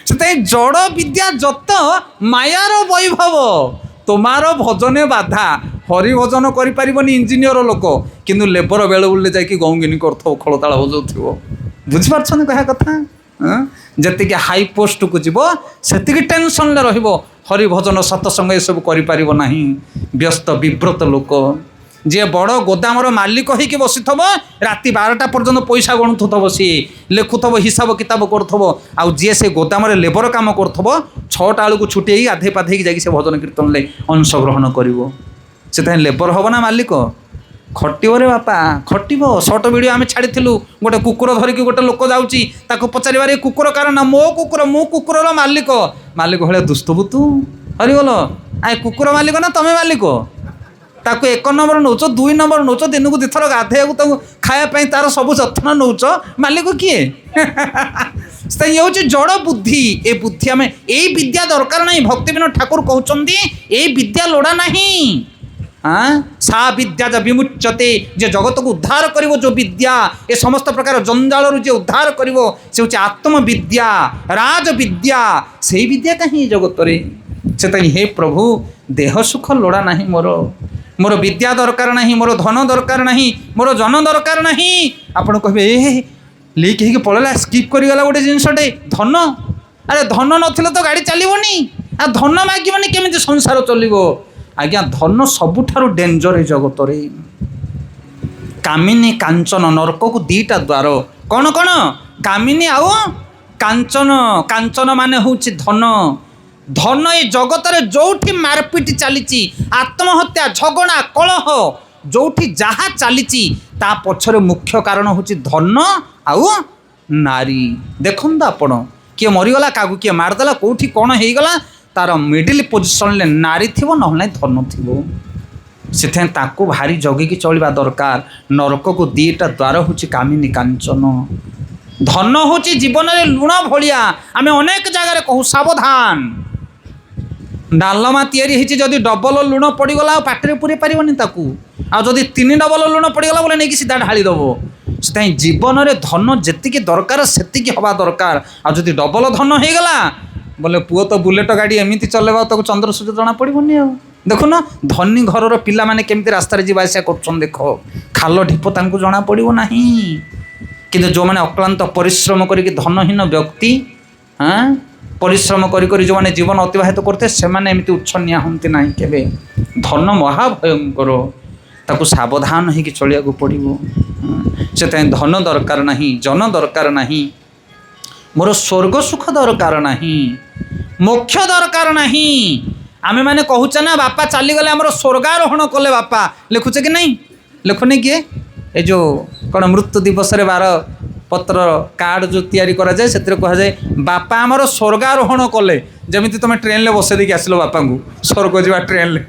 से जड़ विद्या जत मायार वैभव तुमार भजने बाधा हरि भजन कर इंजीनियर लोक किंतु लेबर बेल बुले जाकि गौंगिनी कर खड़ताल बजाऊ बुझीपार कह कथा जी हाई पोस्ट को जीव से टेंशन हरि भजन सत्संग ये सब करना व्यस्त विव्रत लोक जी बड़ गोदामर मालिक होइकी बसी राति 12टा पर्यंत पैसा गणुथब सी लेखुथब हिसाब किताब कर जी से गोदाम लेबर काम कर 6टा बेलू छुटे गाधे पाधे जा भजन कीर्तन ले अंशग्रहण कर लेबर हम ना मालिक खटिब रे बापा खटिब सर्ट वीडियो आम छाड़ी गोटे कुकुर धरिकी गोटे लोक जाऊँगी पचारे कुकुर कारण मो कुकुर मु कुकुर मालिक मालिक भाया दुस्तबु तू हरिबोल आए कुकुर मालिक ना तमें मालिक ताको 1 नंबर नौच 2 नंबर नौच दिन को 2 थर गाधे खायापाई तार सब जत्न नौच मालिक किए ये हूँ जड़ बुद्धि ए बुद्धि आम यही विद्या दरकार नहीं भक्ति विनोद ठाकुर कहते ये विद्या लोड़ा नहीं सा विद्या ज विमुच्यते जे जगत को उद्धार करिवो जो विद्या ए समस्त प्रकार जंजाल जे उद्धार करिवो से हूँ आत्मविद्या राज विद्या से विद्या कहीं जगत रे से हे प्रभु देह सुख लोड़ा नहीं मोर विद्या दरकार नहीं मोर धन दरकार नहीं मोर जन दरकार नहीं आपण कहे लिक हो पड़ेगा स्किप करगला गोटे जिनसटे धन अरे धन नथिले तो गाड़ी चलबनी आ धन मागबनी केमिति संसार चलिबो आज्ञा धन सबुठारु डेंजर ए जगत रे कामिनी कांचन नरक को 2टा द्वार कौन कौन कामिनी आओ कांचन कांचन माने हूँ धन धन ए जगत रे जोठी मारपिट चली आत्महत्या झगड़ा कलह जोठी जहाँ चली ता पछरे मुख्य कारण हूँ धन आउ नारी देखन आपण किए मरीगला क्या किए मारदेला कौटी कौन होगला तार मिडिल पोजिशन ले नारी थी ना धन थी से भारी जगिकी चलवा दरकार नरक को 2टा द्वार हूँ कामिनी कांचन धन हूँ जीवन में लुण भाया आम अनेक जगह कहूँ सावधान डालमा तैयारी जदि डबल लुण पड़गला पाटे पूरे पारनी आदि 3 डबल लुण पड़गला बोले नहीं सीधा ढालीदेव से जीवन में धन जी दरकार से हवा दरकार आदि डबल धन हो गला बोले पुओ तो बुलेट गाड़ी एमती चलेबा तो चंद्र सूर्य जना पड़ोनी ଦେଖୁନ ଧନୀ ଘରର ପିଲାମାନେ କେମିତି ରାସ୍ତାରେ ଯିବା ଆସିବା କରୁଛନ୍ତି ଦେଖ, ଖାଲ ଢିପ ତାଙ୍କୁ ଜଣା ପଡ଼ିବ ନାହିଁ। କିନ୍ତୁ ଯେଉଁମାନେ ଅକ୍ଳାନ୍ତ ପରିଶ୍ରମ କରିକି ଧନହୀନ ବ୍ୟକ୍ତି, ପରିଶ୍ରମ କରି କରି ଯେଉଁମାନେ ଜୀବନ ଅତିବାହିତ କରୁଥିଲେ ସେମାନେ ଏମିତି ଉଚ୍ଛନ୍ନିଆ ହୁଅନ୍ତି ନାହିଁ କେବେ। ଧନ ମହାଭୟଙ୍କର, ତାକୁ ସାବଧାନ ହେଇକି ଚଳିବାକୁ ପଡ଼ିବ। ସେଥିପାଇଁ ଧନ ଦରକାର ନାହିଁ, ଜନ ଦରକାର ନାହିଁ, ମୋର ସ୍ୱର୍ଗ ସୁଖ ଦରକାର ନାହିଁ, ମୋକ୍ଷ ଦରକାର ନାହିଁ। ଆମେମାନେ କହୁଛେ ନା ବାପା ଚାଲିଗଲେ ଆମର ସ୍ୱର୍ଗାରୋହଣ କଲେ ବାପା, ଲେଖୁଛେ କି ନାହିଁ? ଲେଖୁନି କିଏ? ଏ ଯେଉଁ କ'ଣ ମୃତ୍ୟୁ ଦିବସରେ 12 ପତ୍ର କାର୍ଡ଼ ଯେଉଁ ତିଆରି କରାଯାଏ ସେଥିରେ କୁହାଯାଏ ବାପା ଆମର ସ୍ୱର୍ଗାରୋହଣ କଲେ। ଯେମିତି ତୁମେ ଟ୍ରେନ୍ରେ ବସେଇ ଦେଇକି ଆସିଲ ବାପାଙ୍କୁ, ସ୍ୱର୍ଗ ଯିବା ଟ୍ରେନ୍ରେ।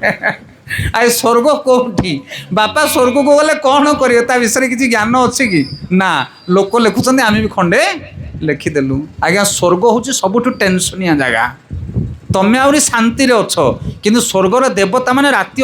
ଆଉ ସ୍ୱର୍ଗ କେଉଁଠି? ବାପା ସ୍ୱର୍ଗକୁ ଗଲେ କ'ଣ କରିବେ ତା ବିଷୟରେ କିଛି ଜ୍ଞାନ ଅଛି କି? ନା, ଲୋକ ଲେଖୁଛନ୍ତି, ଆମେ ବି ଖଣ୍ଡେ ଲେଖିଦେଲୁ। ଆଜ୍ଞା ସ୍ୱର୍ଗ ହେଉଛି ସବୁଠୁ ଟେନସନିଆ ଜାଗା। ତମେ ଆହୁରି ଶାନ୍ତିରେ ଅଛ, କିନ୍ତୁ ସ୍ୱର୍ଗର ଦେବତା ମାନେ ରାତି